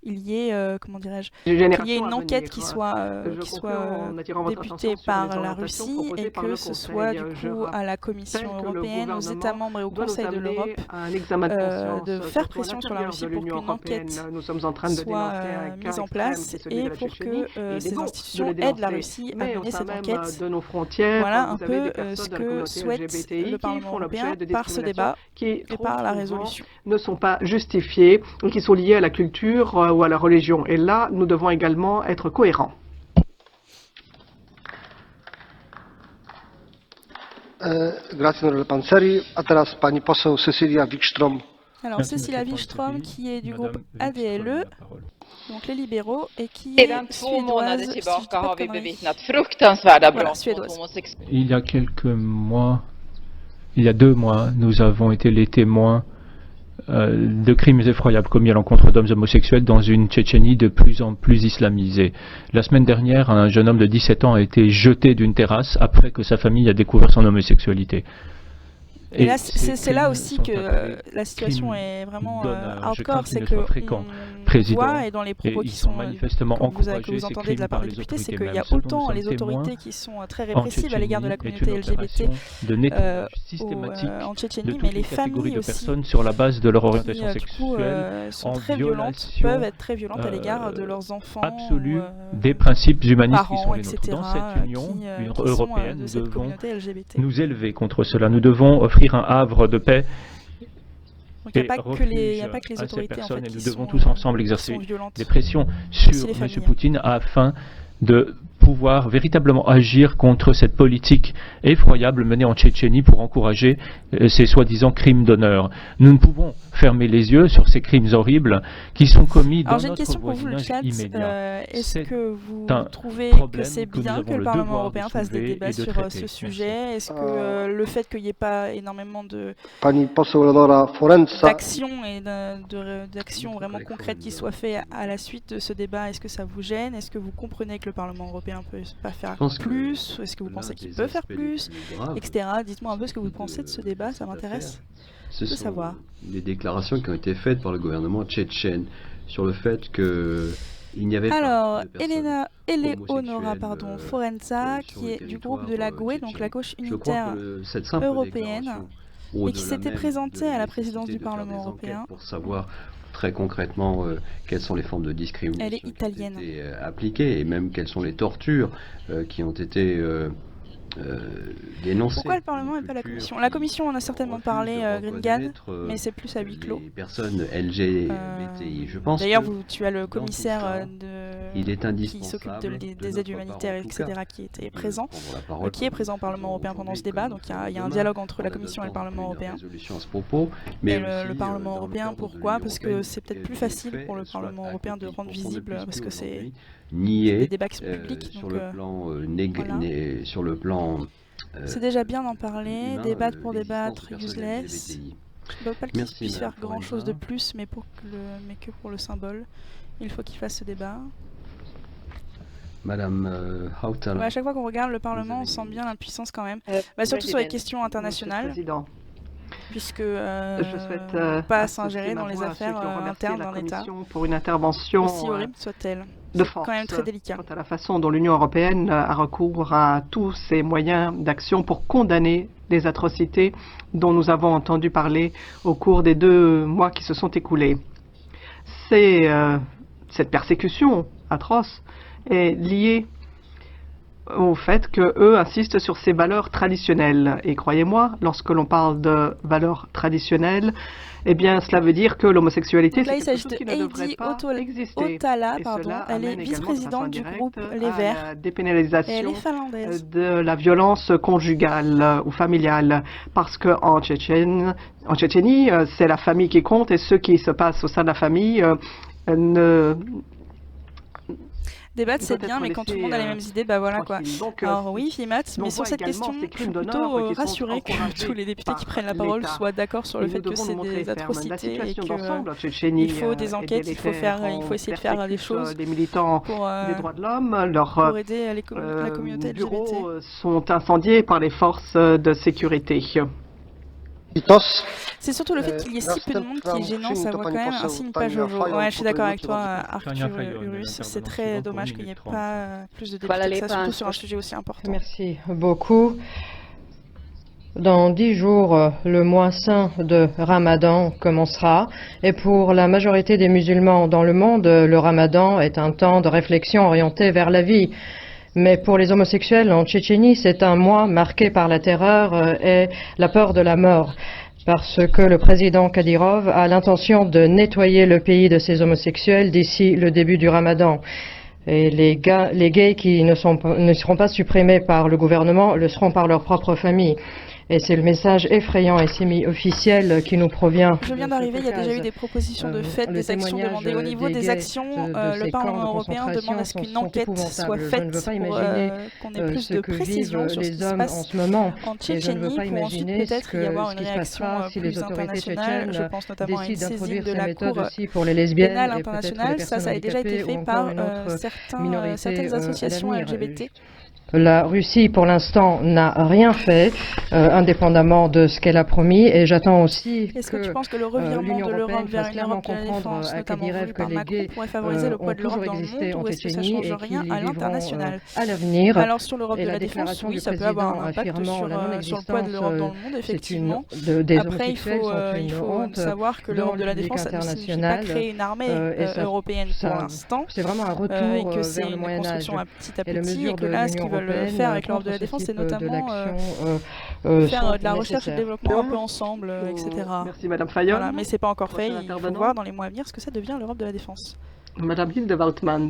il y ait, comment dirais-je, générations qu'il y ait une à enquête venir. qui soit, Je conclue en attirant votre débutée attention sur par les la orientations Russie proposées et par que le ce soit du Conseil. Je coup à la Commission rappelle que le européenne, aux États gouvernement membres et au doit nous Conseil de amener l'Europe à un examen de conscience, de faire surtout à pression sur la l'intérieur Russie de pour l'Union qu'une européenne. enquête Nous sommes en train de soit dénoncer un cas mise en extrême place qui est celui et de la pour Tchétchénie, que et il est ces bon de institutions le aident la dénoncer. Russie à Mais au mener sein cette même enquête. de nos frontières, Voilà un vous avez des peu personnes ce de la que communauté souhaite LGBTI le qui Parlement font l'objet européen de par ce discriminations débat qui et trop par la souvent résolution. ne sont pas justifiées ou qui sont liées à la culture ou à la religion. Et là, nous devons également être cohérents. Grazie onorevole Panzeri. A teraz pani poseł Cecilia Wikström. Alors, Merci, Cecilia monsieur Wikström, Panseri. qui est du Madame groupe Wikström ADLE, a la parole. donc les libéraux, et qui est Sedan 2 månader suédoise, si je dis tillbaka pas har de vi conneries. bevittnat fruktansvärda Voilà, brott mot suédoise. homosexuella. Il y a quelques mois, il y a 2 mois, nous avons été les témoins de crimes effroyables commis à l'encontre d'hommes homosexuels dans une Tchétchénie de plus en plus islamisée. La semaine dernière, un jeune homme de 17 ans a été jeté d'une terrasse après que sa famille a découvert son homosexualité. Et là, ces c'est là crimes aussi sont que appelés la situation crimes est vraiment d'honneur. Je hardcore, crains c'est qu'ils ne que soient fréquents, on Président, voit, et dans les propos et qui ils sont sont manifestement que encouragés, vous ces entendez de la crimes part par des les députés, c'est autorités qu'il y a même. Ce dont autant nous les sommes autorités témoins qui sont très en répressives à l'égard de la Tchétchénie est communauté une LGBT opération de nettoyage en systématique de Tchétchénie, toutes mais les les catégories familles de aussi personnes sur la base de leur qui orientation du coup sexuelle sont en très violentes, violation peuvent être très violentes à l'égard de leurs enfants absolue ou, des principes humanistes qui sont parents, les nôtres. etc., Dans cette union qui sont européenne, de nous cette devons communauté LGBT. nous élever contre cela. Nous devons offrir un havre de paix Donc il n'y et a pas que les refuge à ces autorités en personnes, fait et qui nous devons sont, tous ensemble qui exercer sont violentes. des pressions Aussi sur les M. familles. Poutine afin de pouvoir véritablement agir contre cette politique effroyable menée en Tchétchénie pour encourager ces soi-disant crimes d'honneur. Nous ne pouvons fermer les yeux sur ces crimes horribles qui sont commis dans Alors j'ai une notre question pour vous, le voisinage chat. immédiat. Est-ce C'est que vous un trouvez que problème c'est que nous bien avons que le le Parlement devoir de européen fasse des soulever débats et de sur traiter. ce Merci. sujet? Est-ce que le fait qu'il n'y ait pas énormément Pani poseł Eleonora Forenza. d'actions et d'actions vraiment concrètes qui soient faites à la suite de ce débat, est-ce que ça vous gêne? Est-ce que vous comprenez que le Parlement européen peut pas faire pense que plus? Est-ce que vous pensez qu'il peut faire plus, graves etc. Dites-moi un peu ce que vous pensez de ce débat, ça m'intéresse. Ce de sont savoir. des déclarations qui ont été faites par le gouvernement tchétchène sur le fait que il n'y avait Alors, pas de personnes Eleonora homosexuelles, Forenza, sur qui le est du groupe de territoire, la GUE, donc tchétchène. la gauche Je crois unitaire, que cette simple européenne, déclaration, et qui au-delà s'était même présentée de à la présidence nécessité du de faire Parlement des enquêtes européen. pour savoir très concrètement quelles sont les formes de discrimination Elle est qui ont italienne. été appliquées et même quelles sont les tortures qui ont été dénoncées. Pourquoi le Parlement et Une pas la culture Commission? La Commission en a certainement refuse parlé, de Gringad, reconnaître, mais c'est plus à huis clos. les personnes LGBTI. Je pense D'ailleurs, que tu as le dans tout commissaire ça, il est qui indispensable s'occupe de des notre aides part, humanitaires, en tout cas, etc., qui était de présent, prendre la parole qui est comme présent au nous Parlement faisons européen pendant ce aujourd'hui, débat. comme Donc nous il y a un faisons dialogue demain, entre la en Commission et le adoptant Parlement une européen. résolution à ce propos, mais Et aussi, le Parlement dans le européen, cadre de pourquoi? l'Union Parce que européenne, c'est peut-être et plus les facile faits pour le soient Parlement européen de accomplis rendre pour qu'on ne visible, puisse parce plus que c'est aujourd'hui des nier débats qui sont publics. sur Donc, le plan voilà. sur le plan c'est déjà bien d'en parler, humain, débattre pour l'existence débattre, de personnes useless. LGBTI. Je ne vois pas qu'il Merci, puisse faire Madame grand chose de Forenza. plus, mais que pour le symbole, il faut qu'il fasse ce débat. Madame Hautala. À chaque fois qu'on regarde le Parlement, on sent bien l'impuissance quand même. Surtout sur les questions internationales, puisque je souhaite pas s'ingérer dans les affaires internes d'un État, pour une intervention aussi horrible soit-elle. de C'est force, quand même très délicat. quant à la façon dont l'Union européenne a recours à tous ses moyens d'action pour condamner les atrocités dont nous avons entendu parler au cours des 2 mois qui se sont écoulés. Cette persécution atroce est liée au fait qu'eux insistent sur ces valeurs traditionnelles. Et croyez-moi, lorsque l'on parle de valeurs traditionnelles, eh bien, cela veut dire que l'homosexualité, Donc là, c'est il quelque s'agit chose qui de ne devrait Heidi pas exister. Otala, Et pardon. cela Elle est amène également de vice-présidente façon du directe groupe Les à Verts. la Et elle dépénalisation est finlandaise. de la violence conjugale ou familiale, parce qu'en Tchétchénie, c'est la famille qui compte et ce qui se passe au sein de la famille ne Débattre, c'est doit bien, être mais quand tout le monde a laissé, les mêmes idées, bah voilà quoi. tranquille. Donc, Alors oui, Fimat, l'on mais sur voit cette également question, ces je crimes suis d'honneur plutôt qui sont rassurée que encouragés tous les députés qui par prennent la parole l'État. soient d'accord sur le Et fait nous que devons c'est nous montrer des fermes. La atrocités et situation que d'ensemble en Tchétchénie il faut des est enquêtes, il faut essayer de faire des choses les militants pour des droits de l'homme. Leurs aider la communauté LGBT. bureaux sont incendiés par les forces de sécurité. C'est surtout le fait qu'il y ait si peu de monde qui est gênant, ça voit quand même un signe pas jojo. Ouais, je suis d'accord avec toi, Arthur Urus. C'est très dommage qu'il n'y ait pas plus de députés que ça, surtout sur un sujet aussi important. Merci beaucoup. Dans 10 jours, le mois saint de Ramadan commencera. Et pour la majorité des musulmans dans le monde, le Ramadan est un temps de réflexion orienté vers la vie. Mais pour les homosexuels en Tchétchénie, c'est un mois marqué par la terreur et la peur de la mort. Parce que le président Kadyrov a l'intention de nettoyer le pays de ces homosexuels d'ici le début du Ramadan. Et les gays qui ne seront pas supprimés par le gouvernement le seront par leur propre famille. Et c'est le message effrayant et semi-officiel qui nous provient. Je viens d'arriver, il y a déjà eu des propositions de fait, des actions demandées. Au niveau des actions, le Parlement européen demande à ce qu'une enquête soit faite pour qu'on ait plus de précision sur ce qui se passe en Tchétchénie, pour ensuite peut-être y avoir une réaction plus internationale. Je pense notamment à une saisine de la Cour pénale internationale. Ça a déjà été fait par certaines associations LGBT. La Russie, pour l'instant, n'a rien fait, indépendamment de ce qu'elle a promis, et j'attends aussi Est-ce que tu penses que le revirement de l'Europe vers une Europe de la défense, notamment voulu par Macron, pourrait favoriser le poids de l'Europe dans le monde, ou est-ce que ça ne change rien à l'international? Alors sur l'Europe de la défense, oui, ça peut avoir un impact sur le poids de l'Europe dans le monde, effectivement. Après, il faut savoir que l'Europe de la défense, ça ne signifie pas créer une armée européenne pour l'instant, c'est vraiment un retour et que c'est une construction petit à petit, et que là, ce qu'ils veulent faire avec l'Europe de la défense, c'est notamment faire de la recherche et de développement un peu ensemble, etc. Merci Madame Fayon. Voilà, mais c'est pas encore fait, il faut voir dans les mois à venir ce que ça devient l'Europe de la défense. Madame Hilde Woutmans,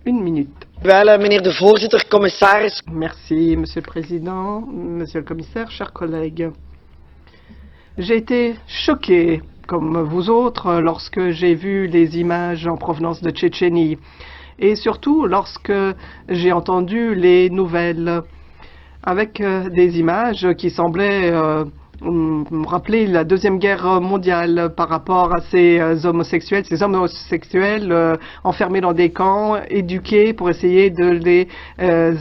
1 minute. Meneer de voorzitter, commissaris. Merci Monsieur le Président, Monsieur le Commissaire, chers collègues. J'ai été choqué, comme vous autres, lorsque j'ai vu les images en provenance de Tchétchénie. Et surtout lorsque j'ai entendu les nouvelles avec des images qui semblaient me rappeler la Deuxième Guerre mondiale par rapport à ces homosexuels enfermés dans des camps, éduqués pour essayer de les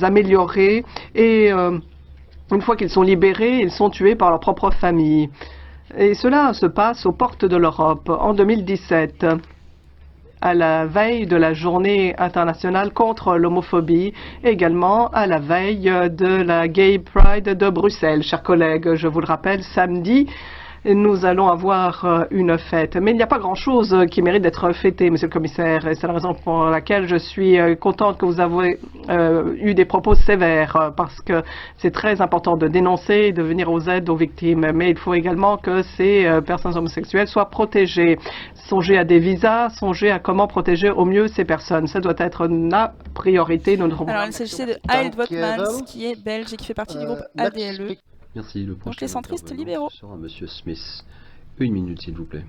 améliorer. Et une fois qu'ils sont libérés, ils sont tués par leur propre famille. Et cela se passe aux portes de l'Europe en 2017. À la veille de la journée internationale contre l'homophobie, également à la veille de la Gay Pride de Bruxelles. Chers collègues, je vous le rappelle, samedi, nous allons avoir une fête. Mais il n'y a pas grand-chose qui mérite d'être fêté, Monsieur le Commissaire, et c'est la raison pour laquelle je suis contente que vous avez eu des propos sévères, parce que c'est très important de dénoncer et de venir aux aides aux victimes. Mais il faut également que ces personnes homosexuelles soient protégées. Songez à des visas, songez à comment protéger au mieux ces personnes. Ça doit être la priorité. Alors, il s'agissait de Hilde Woutmans, qui est belge et qui fait partie du groupe ADLE. Merci. Le prochain Donc les centristes libéraux. sera Monsieur Smith. 1 minute, s'il vous plaît.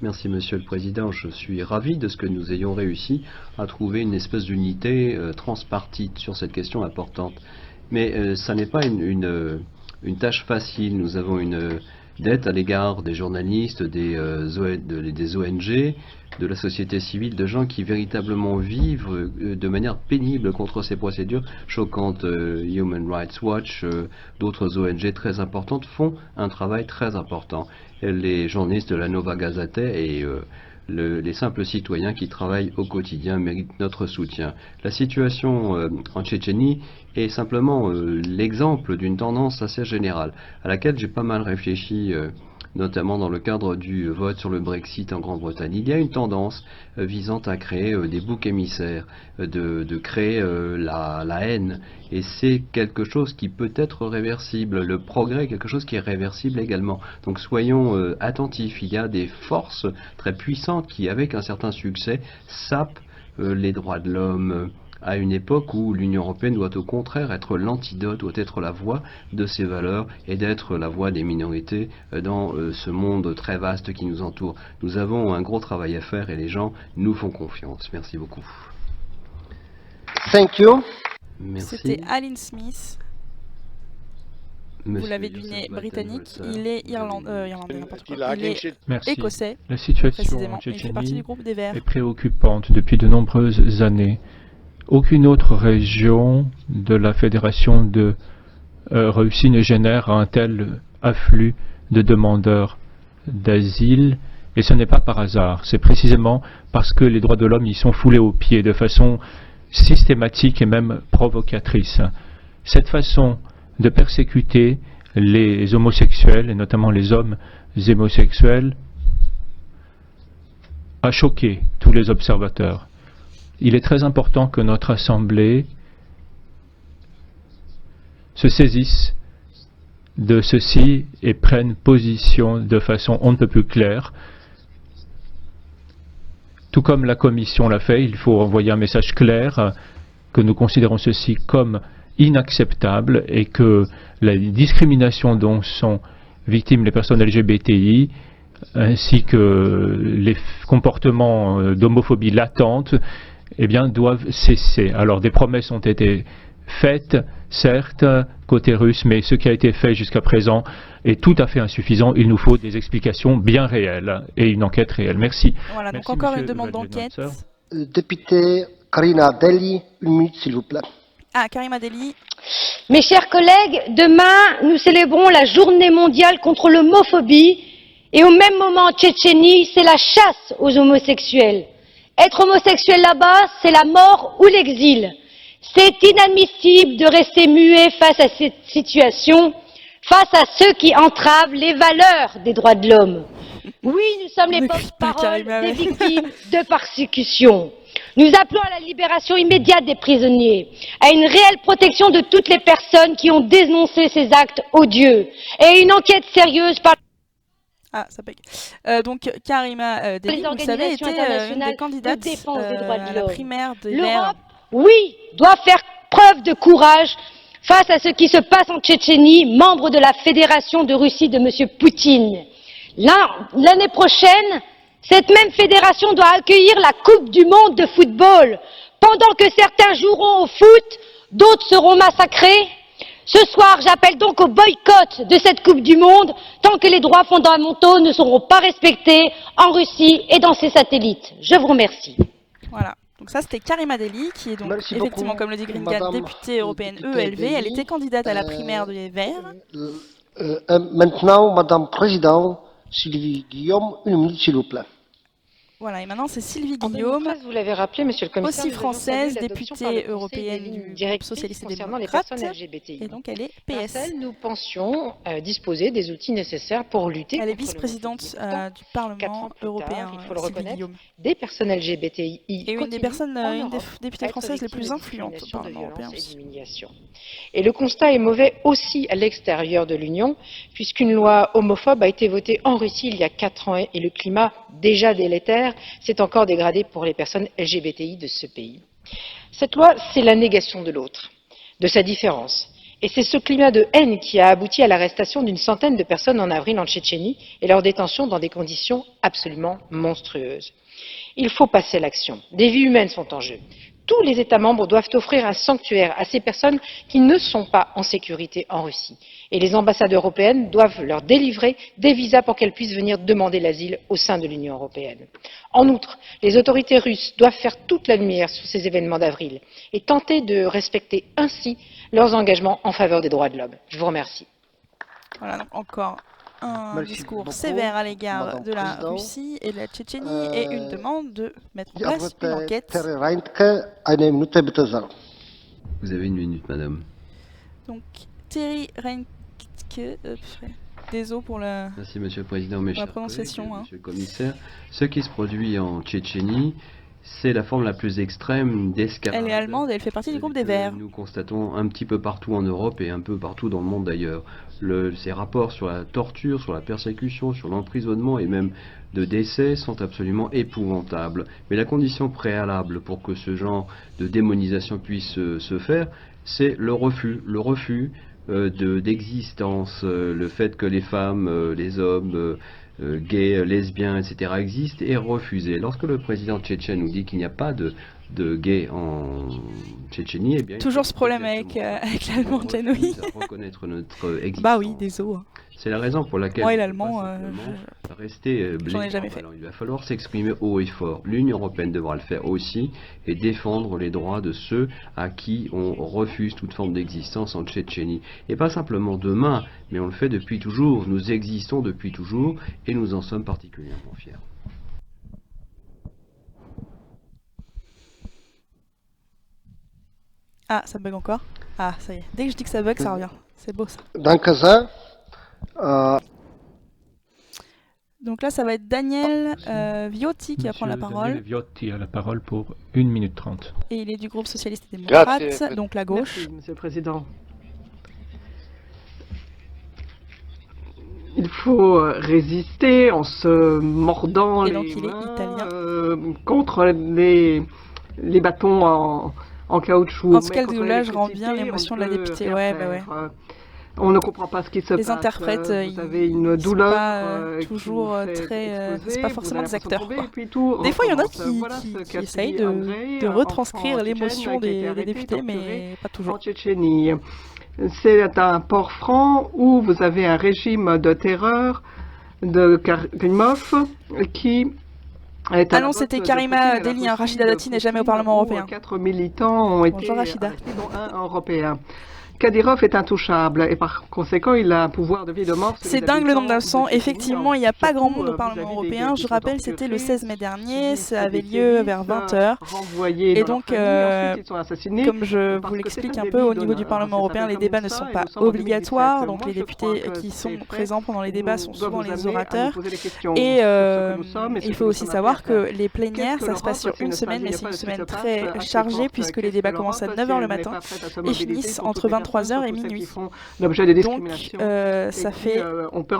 Merci, Monsieur le Président. Je suis ravi de ce que nous ayons réussi à trouver une espèce d'unité transpartite sur cette question importante. Mais ça n'est pas une tâche facile. Nous avons une d'aide à l'égard des journalistes, des ONG, de la société civile, de gens qui véritablement vivent de manière pénible contre ces procédures choquantes. Human Rights Watch, d'autres ONG très importantes font un travail très important. Et les journalistes de la Nova Gazeta et les simples citoyens qui travaillent au quotidien méritent notre soutien. La situation en Tchétchénie est simplement l'exemple d'une tendance assez générale à laquelle j'ai pas mal réfléchi, notamment dans le cadre du vote sur le Brexit en Grande-Bretagne. Il y a une tendance visant à créer des boucs émissaires, de créer la haine, et c'est quelque chose qui peut être réversible. Le progrès est quelque chose qui est réversible également. Donc soyons attentifs. Il y a des forces très puissantes qui, avec un certain succès, sapent les droits de l'homme, à une époque où l'Union européenne doit au contraire être l'antidote, doit être la voix de ces valeurs et d'être la voix des minorités dans ce monde très vaste qui nous entoure. Nous avons un gros travail à faire et les gens nous font confiance. Merci beaucoup. Thank you. Merci. C'était Alan Smith. Monsieur Vous l'avez deviné, britannique. Il est irlandais, n'importe quoi. Il est Merci. écossais, La situation précisément. en Il fait partie du Tchétchénie groupe des Verts. est préoccupante depuis de nombreuses années. Aucune autre région de la Fédération de Russie ne génère un tel afflux de demandeurs d'asile, et ce n'est pas par hasard. C'est précisément parce que les droits de l'homme y sont foulés aux pieds de façon systématique et même provocatrice. Cette façon de persécuter les homosexuels, et notamment les hommes homosexuels, a choqué tous les observateurs. Il est très important que notre Assemblée se saisisse de ceci et prenne position de façon on ne peut plus claire. Tout comme la Commission l'a fait, il faut envoyer un message clair que nous considérons ceci comme inacceptable et que la discrimination dont sont victimes les personnes LGBTI ainsi que les comportements d'homophobie latente doivent cesser. Alors des promesses ont été faites, certes, côté russe, mais ce qui a été fait jusqu'à présent est tout à fait insuffisant. Il nous faut des explications bien réelles et une enquête réelle. Merci. Voilà, Merci, donc encore monsieur une demande le d'enquête. Député Karina Delli, 1 minute s'il vous plaît. Ah, Karima Delli. Mes chers collègues, demain, nous célébrons la journée mondiale contre l'homophobie et au même moment en Tchétchénie, c'est la chasse aux homosexuels. Être homosexuel là-bas, c'est la mort ou l'exil. C'est inadmissible de rester muet face à cette situation, face à ceux qui entravent les valeurs des droits de l'homme. Oui, nous sommes les porte-parole des victimes de persécution. Nous appelons à la libération immédiate des prisonniers, à une réelle protection de toutes les personnes qui ont dénoncé ces actes odieux et une enquête sérieuse par... Ah, ça paye. Donc, Karima Delli, vous le savez, était une des candidates à la primaire des Verts. Oui, doit faire preuve de courage face à ce qui se passe en Tchétchénie, membre de la Fédération de Russie de M. Poutine. L'année prochaine, cette même fédération doit accueillir la Coupe du Monde de football. Pendant que certains joueront au foot, d'autres seront massacrés. Ce soir, j'appelle donc au boycott de cette Coupe du Monde tant que les droits fondamentaux ne seront pas respectés en Russie et dans ses satellites. Je vous remercie. Voilà. Donc ça, c'était Karima Delli, qui est donc effectivement, comme le dit Gringat, députée européenne ELV. Elle était candidate à la primaire des Verts. Maintenant, Madame Présidente, Sylvie Guillaume, 1 minute s'il vous plaît. Voilà, et maintenant c'est Sylvie Guillaume, Vous l'avez rappelé, Monsieur le Commissaire, aussi française, députée européenne du groupe socialiste et démocrate, et donc elle est PS. Nous pensions disposer des outils nécessaires pour lutter. Elle est vice-présidente du Parlement européen, il faut le Sylvie reconnaître, Guillaume. des personnes LGBTI Et une des personnes, une des députées françaises les plus influentes au de Parlement européen violence et aussi. d'humiliation. Et le constat est mauvais aussi à l'extérieur de l'Union, puisqu'une loi homophobe a été votée en Russie il y a 4 ans et le climat déjà délétère s'est encore dégradé pour les personnes LGBTI de ce pays. Cette loi, c'est la négation de l'autre, de sa différence. Et c'est ce climat de haine qui a abouti à l'arrestation d'une centaine de personnes en avril en Tchétchénie et leur détention dans des conditions absolument monstrueuses. Il faut passer à l'action. Des vies humaines sont en jeu. Tous les États membres doivent offrir un sanctuaire à ces personnes qui ne sont pas en sécurité en Russie. Et les ambassades européennes doivent leur délivrer des visas pour qu'elles puissent venir demander l'asile au sein de l'Union européenne. En outre, les autorités russes doivent faire toute la lumière sur ces événements d'avril et tenter de respecter ainsi leurs engagements en faveur des droits de l'homme. Je vous remercie. Voilà, donc encore un discours sévère à l'égard de la Russie et de la Tchétchénie et une demande de mettre en place une enquête. Vous avez une minute, madame. Donc, Terry Reinke, désolé pour la, Merci, monsieur le président, mes chers prononciation. collègues, monsieur le commissaire. Ce qui se produit en Tchétchénie, c'est la forme la plus extrême d'escalade. Elle est allemande et elle fait partie du groupe des Verts. Nous constatons un petit peu partout en Europe et un peu partout dans le monde d'ailleurs. Ces rapports sur la torture, sur la persécution, sur l'emprisonnement et même de décès sont absolument épouvantables. Mais la condition préalable pour que ce genre de démonisation puisse se faire, c'est le refus d'existence, le fait que les femmes, les hommes, gays, lesbiens, etc. existent est refusé. Lorsque le président tchétchène nous dit qu'il n'y a pas de gays en Tchétchénie, eh bien... Toujours ce problème avec l'allemand, oui. Reconnaître notre existence. Bah oui, désolé. C'est la raison pour laquelle moi et l'allemand, rester j'en ai jamais fait. Alors, il va falloir s'exprimer haut et fort. L'Union européenne devra le faire aussi et défendre les droits de ceux à qui on refuse toute forme d'existence en Tchétchénie. Et pas simplement demain, mais on le fait depuis toujours. Nous existons depuis toujours et nous en sommes particulièrement fiers. Ah, ça bug encore. Ah, ça y est. Dès que je dis que ça bug, ça revient. C'est beau ça. Donc là, ça va être Daniel Viotti qui va prendre la parole. Daniel Viotti a la parole pour 1 minute 30. Et il est du groupe socialiste et démocrate, donc la gauche. Merci, Monsieur le Président. Il faut résister en se mordant et donc, les il est mains italien. Contre les bâtons en caoutchouc. En tout cas, le doublage rend bien l'émotion de la députée. Ouais, bah ouais. On ne comprend pas ce qui se passe. Les interprètes, vous avez une douleur pas toujours très... c'est pas forcément des acteurs. Des fois, il y en a qui essayent de retranscrire l'émotion des députés, mais pas toujours. En Tchétchénie. C'est un port franc où vous avez un régime de terreur de Karimov qui... Ah non, c'était Karima Deli, Rachida Dati n'est jamais au Parlement européen. 4 militants ont été Rachida. arrêtés, dont un européen. Kadyrov est intouchable et par conséquent il a un pouvoir de vie et de mort. C'est dingue le nombre d'absents. Effectivement, il n'y a pas grand monde au Parlement européen. Je rappelle, c'était le 16 mai dernier, ça avait lieu vers 20h. Et donc, comme je vous l'explique un peu, au niveau du Parlement européen, les débats ne sont pas obligatoires. Donc les députés qui sont présents pendant les débats sont souvent les orateurs. Et il faut aussi savoir que les plénières, ça se passe sur une semaine, mais c'est une semaine très chargée puisque les débats commencent à 9h le matin et finissent entre 23h et minuit. Donc ça fait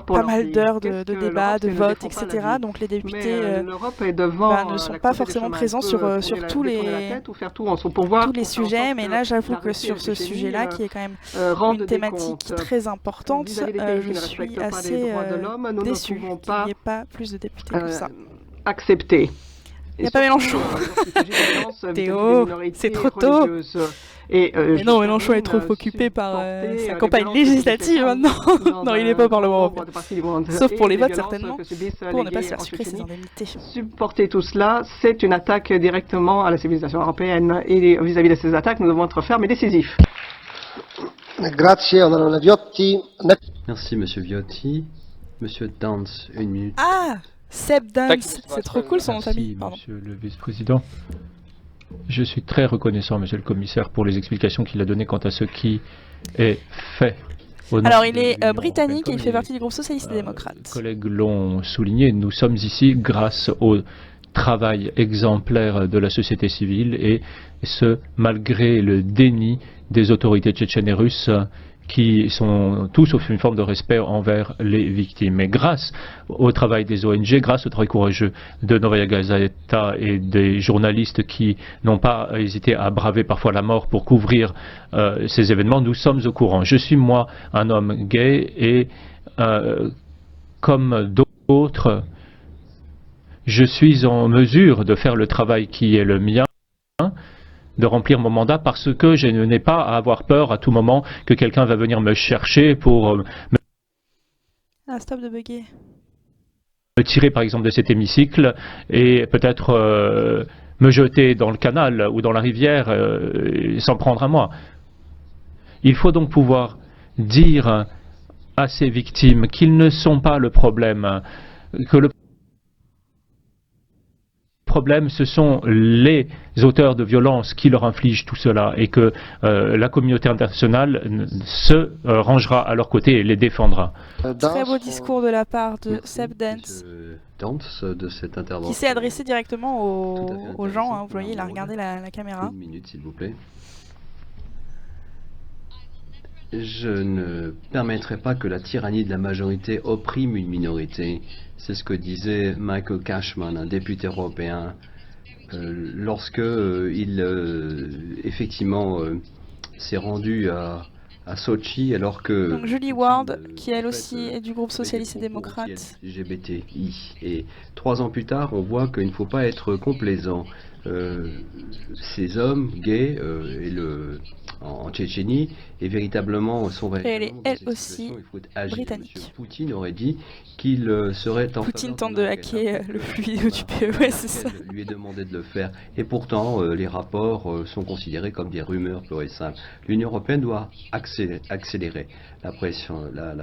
pas mal d'heures de débats, de votes, etc. Donc les députés ne sont pas forcément présents sur tous les sujets, mais là j'avoue que sur ce sujet-là, qui est quand même une thématique très importante, je suis assez déçue qu'il n'y ait pas plus de députés que ça. Accepté. Il n'y a pas Mélenchon. Théo, c'est trop tôt. Mais non, Mélenchon est trop occupé par sa campagne législative maintenant. Non, il n'est pas au Parlement européen. Sauf pour les votes, certainement, pour ne pas se faire sucrer ses indemnités. Supporter tout cela, c'est une attaque directement à la civilisation européenne. Et vis-à-vis de ces attaques, nous devons être fermes et décisifs. Merci, monsieur Viotti. Monsieur Dance, 1 minute. Ah, Seb Dance, c'est trop cool son nom de famille. Monsieur le vice-président. Je suis très reconnaissant, monsieur le commissaire, pour les explications qu'il a données quant à ce qui est fait. Alors, il est britannique et il fait partie du groupe socialiste et démocrate. Les collègues l'ont souligné, nous sommes ici grâce au travail exemplaire de la société civile et ce, malgré le déni des autorités tchétchènes et russes qui sont tous sous une forme de respect envers les victimes. Mais grâce au travail des ONG, grâce au travail courageux de Novaya Gazeta et des journalistes qui n'ont pas hésité à braver parfois la mort pour couvrir ces événements, nous sommes au courant. Je suis moi un homme gay et comme d'autres, je suis en mesure de faire le travail qui est le mien de remplir mon mandat parce que je n'ai pas à avoir peur à tout moment que quelqu'un va venir me chercher pour Ah, stop de bugger. me tirer par exemple de cet hémicycle et peut-être me jeter dans le canal ou dans la rivière et s'en prendre à moi. Il faut donc pouvoir dire à ces victimes qu'ils ne sont pas le problème, que le problème ce sont les auteurs de violences qui leur infligent tout cela et que la communauté internationale se rangera à leur côté et les défendra. Très beau discours de la part de Seb Dance, De cette intervention. qui s'est adressé directement aux gens, hein, vous voyez, il a regardé la caméra. Une minute, s'il vous plaît. Je ne permettrai pas que la tyrannie de la majorité opprime une minorité. C'est ce que disait Michael Cashman, un député européen, lorsque il effectivement s'est rendu à Sochi, alors que... Donc Julie Ward, qui elle aussi est du groupe socialiste et démocrate. LGBTI. Et 3 ans plus tard, on voit qu'il ne faut pas être complaisant. Ces hommes gays en Tchétchénie et véritablement sont Et elle est elle aussi britannique. Poutine aurait dit qu'il serait en Poutine tente de hacker le flux vidéo du PE, ouais, c'est ça. Lui est demandé de le faire. Et pourtant, les rapports sont considérés comme des rumeurs pures et simples. L'Union européenne doit accélérer la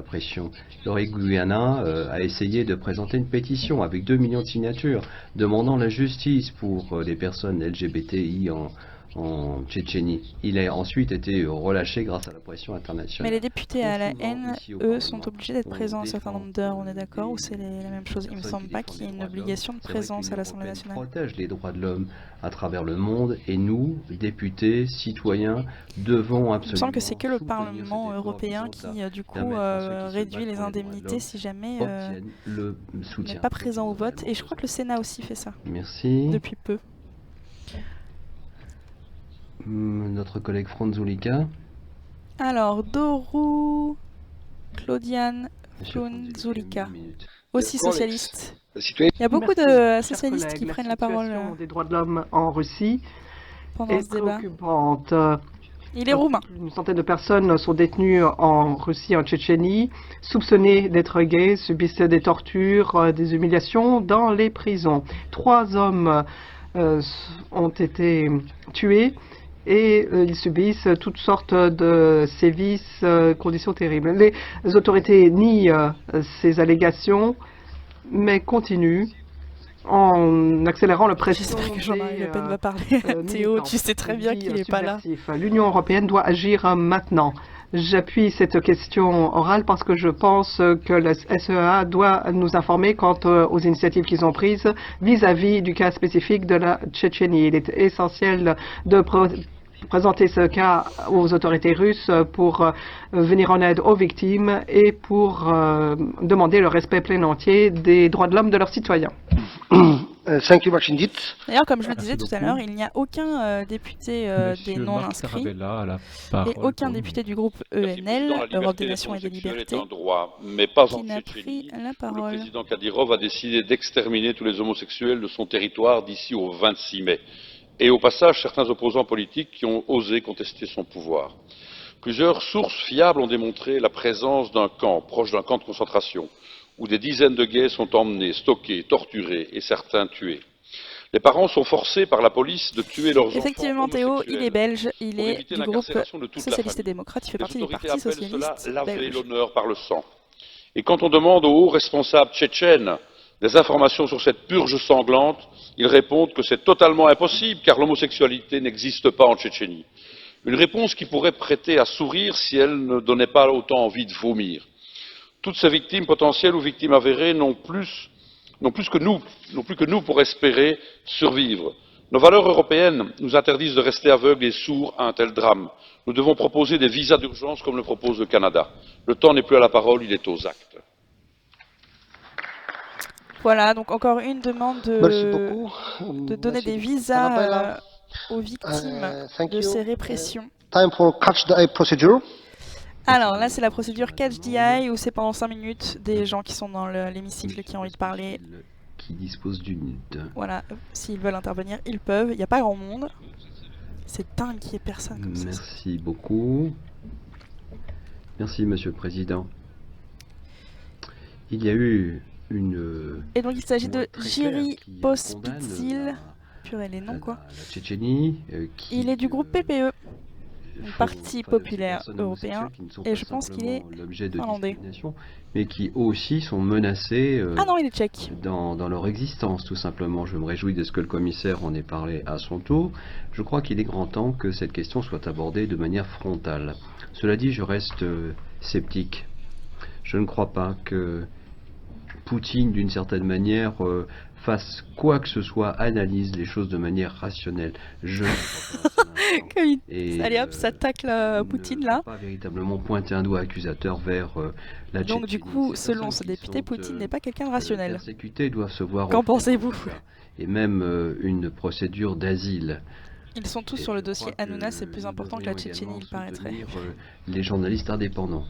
pression. Laurie Guyana a essayé de présenter une pétition avec 2 millions de signatures demandant la justice pour les personnes LGBTI en Tchétchénie. Il a ensuite été relâché grâce à la pression internationale. Mais les députés à la haine, eux, sont obligés d'être présents un certain nombre d'heures, on est d'accord? Ou c'est la même chose? Il me semble pas qu'il y ait une obligation de présence à l'Assemblée nationale. Protège les droits de l'homme à travers le monde et nous, députés, citoyens, devons absolument... Il me semble que c'est que le Parlement européen qui, du coup, réduit les indemnités si jamais n'est pas présent au vote. Et je crois que le Sénat aussi fait ça. Merci. Depuis peu. Notre collègue Frunzulică. Alors, Doru Claudian Frunzulică, aussi socialiste. Il y a beaucoup de socialistes qui prennent la parole des droits de l'homme en Russie pendant ce débat. Préoccupante. Il est roumain. Une centaine de personnes sont détenues en Russie, en Tchétchénie, soupçonnées d'être gays, subissent des tortures, des humiliations dans les prisons. 3 hommes ont été tués. Et ils subissent toutes sortes de sévices, conditions terribles. Les autorités nient ces allégations, mais continuent en accélérant le pression. J'espère que Jean-Marie Le Pen va parler à Théo, tu sais très bien qu'il n'est pas là. L'Union européenne doit agir maintenant. J'appuie cette question orale parce que je pense que le SEA doit nous informer quant aux initiatives qu'ils ont prises vis-à-vis du cas spécifique de la Tchétchénie. Il est essentiel de présenter ce cas aux autorités russes pour venir en aide aux victimes et pour demander le respect plein entier des droits de l'homme de leurs citoyens. D'ailleurs, comme je le disais tout à l'heure, il n'y a aucun député des non-inscrits et aucun député du groupe ENL, Europe des Nations et des Libertés, mais pas qui n'a pris la parole. Le président Kadyrov a décidé d'exterminer tous les homosexuels de son territoire d'ici au 26 mai. Et au passage, certains opposants politiques qui ont osé contester son pouvoir. Plusieurs sources fiables ont démontré la présence d'un camp, proche d'un camp de concentration, où des dizaines de gays sont emmenés, stockés, torturés et certains tués. Les parents sont forcés par la police de tuer leurs enfants. Effectivement, Théo, il est belge, il est du groupe socialiste et démocrate, il fait partie du parti socialiste belge. Laver l'honneur par le sang. Et quand on demande aux hauts responsables tchétchènes des informations sur cette purge sanglante, ils répondent que c'est totalement impossible car l'homosexualité n'existe pas en Tchétchénie. Une réponse qui pourrait prêter à sourire si elle ne donnait pas autant envie de vomir. Toutes ces victimes potentielles ou victimes avérées n'ont plus que nous pour espérer survivre. Nos valeurs européennes nous interdisent de rester aveugles et sourds à un tel drame. Nous devons proposer des visas d'urgence comme le propose le Canada. Le temps n'est plus à la parole, il est aux actes. Voilà, donc encore une demande de donner des visas aux victimes de ces répressions. Time for catch the eye procedure. Alors là, c'est la procédure Catch the Eye où c'est pendant 5 minutes des gens qui sont dans l'hémicycle qui ont envie de parler. Qui disposent d'une minute. Voilà, s'ils veulent intervenir, ils peuvent. Il n'y a pas grand monde. C'est dingue qu'il y ait personne comme ça. Merci beaucoup. Merci, Monsieur le Président. Il y a eu une... Et donc il s'agit de loi très Jiri claire qui Pospisil. Purée, les noms quoi. la Tchétchénie, qui, Il est du groupe PPE, Parti enfin, populaire ces personnes européen, homosexuelles qui ne sont et pas je pense qu'il est simplement l'objet de finlandais. discrimination, mais qui aussi sont menacées Ah non, il est tchèque. dans leur existence, tout simplement. Je me réjouis de ce que le commissaire en ait parlé à son tour. Je crois qu'il est grand temps que cette question soit abordée de manière frontale. Cela dit, je reste sceptique. Je ne crois pas que Poutine, d'une certaine manière, fasse quoi que ce soit, analyse les choses de manière rationnelle. Je ne crois pas à cela. Comme il... Et, Allez hop, ça tacle Poutine là. pas véritablement pointer un doigt accusateur vers la Donc Tchétchénie. du coup, Ces selon personnes ce qui député, sont, Poutine n'est pas quelqu'un de rationnel. persécutés doivent se voir Qu'en offrir pensez-vous? un avocat et même une procédure d'asile. Ils sont tous Et sur le je dossier crois Hanouna, c'est plus nous important que la devrions Tchétchénie, il également paraîtrait. soutenir, les journalistes indépendants.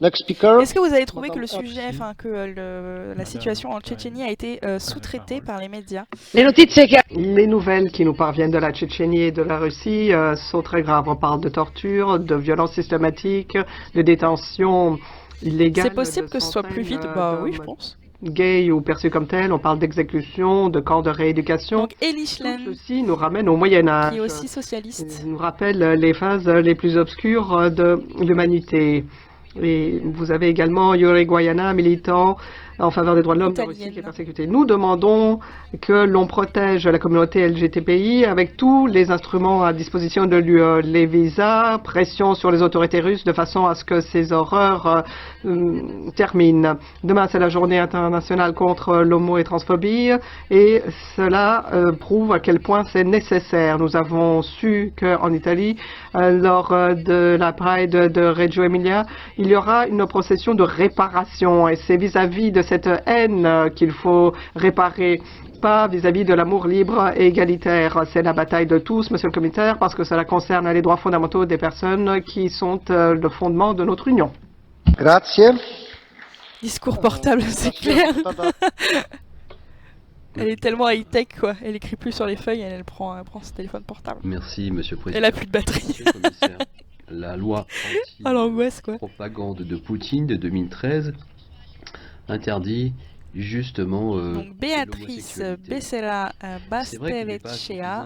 Next speaker. Est-ce que vous avez trouvé que le Madame sujet, enfin que la situation en Tchétchénie a été sous-traitée par les médias? Les nouvelles qui nous parviennent de la Tchétchénie et de la Russie sont très graves. On parle de torture, de violences systématiques, de détention illégale. C'est possible de que ce soit plus vite? centaines Bah oui, je d'hommes pense. gays ou perçus comme tels. On parle d'exécution, de camps de rééducation. Donc Elie Tout Schlen, ceci nous ramène au Moyen-Âge. qui est aussi socialiste. Nous rappelle les phases les plus obscures de l'humanité. Et vous avez également Yuri Guayana, militant en faveur des droits de l'homme de Russie, qui est persécuté. Nous demandons que l'on protège la communauté LGTBI avec tous les instruments à disposition de l'UE, les visas, pression sur les autorités russes de façon à ce que ces horreurs terminent. Demain, c'est la journée internationale contre l'homo et transphobie et cela prouve à quel point c'est nécessaire. Nous avons su qu'en Italie, lors de la Pride de Reggio Emilia, il y aura une procession de réparation et c'est vis-à-vis de cette haine qu'il faut réparer, pas vis-à-vis de l'amour libre et égalitaire. C'est la bataille de tous, monsieur le commissaire, parce que cela concerne les droits fondamentaux des personnes qui sont le fondement de notre union. Grazie. Discours portable, c'est clair. Elle est tellement high-tech quoi, elle écrit plus sur les feuilles, elle prend son téléphone portable. Merci, Monsieur le Président. Elle a plus de batterie. Monsieur le commissaire, la loi Ah l'angoisse quoi. propagande de Poutine de 2013 interdit justement Donc Béatrice Becerra Basterecea,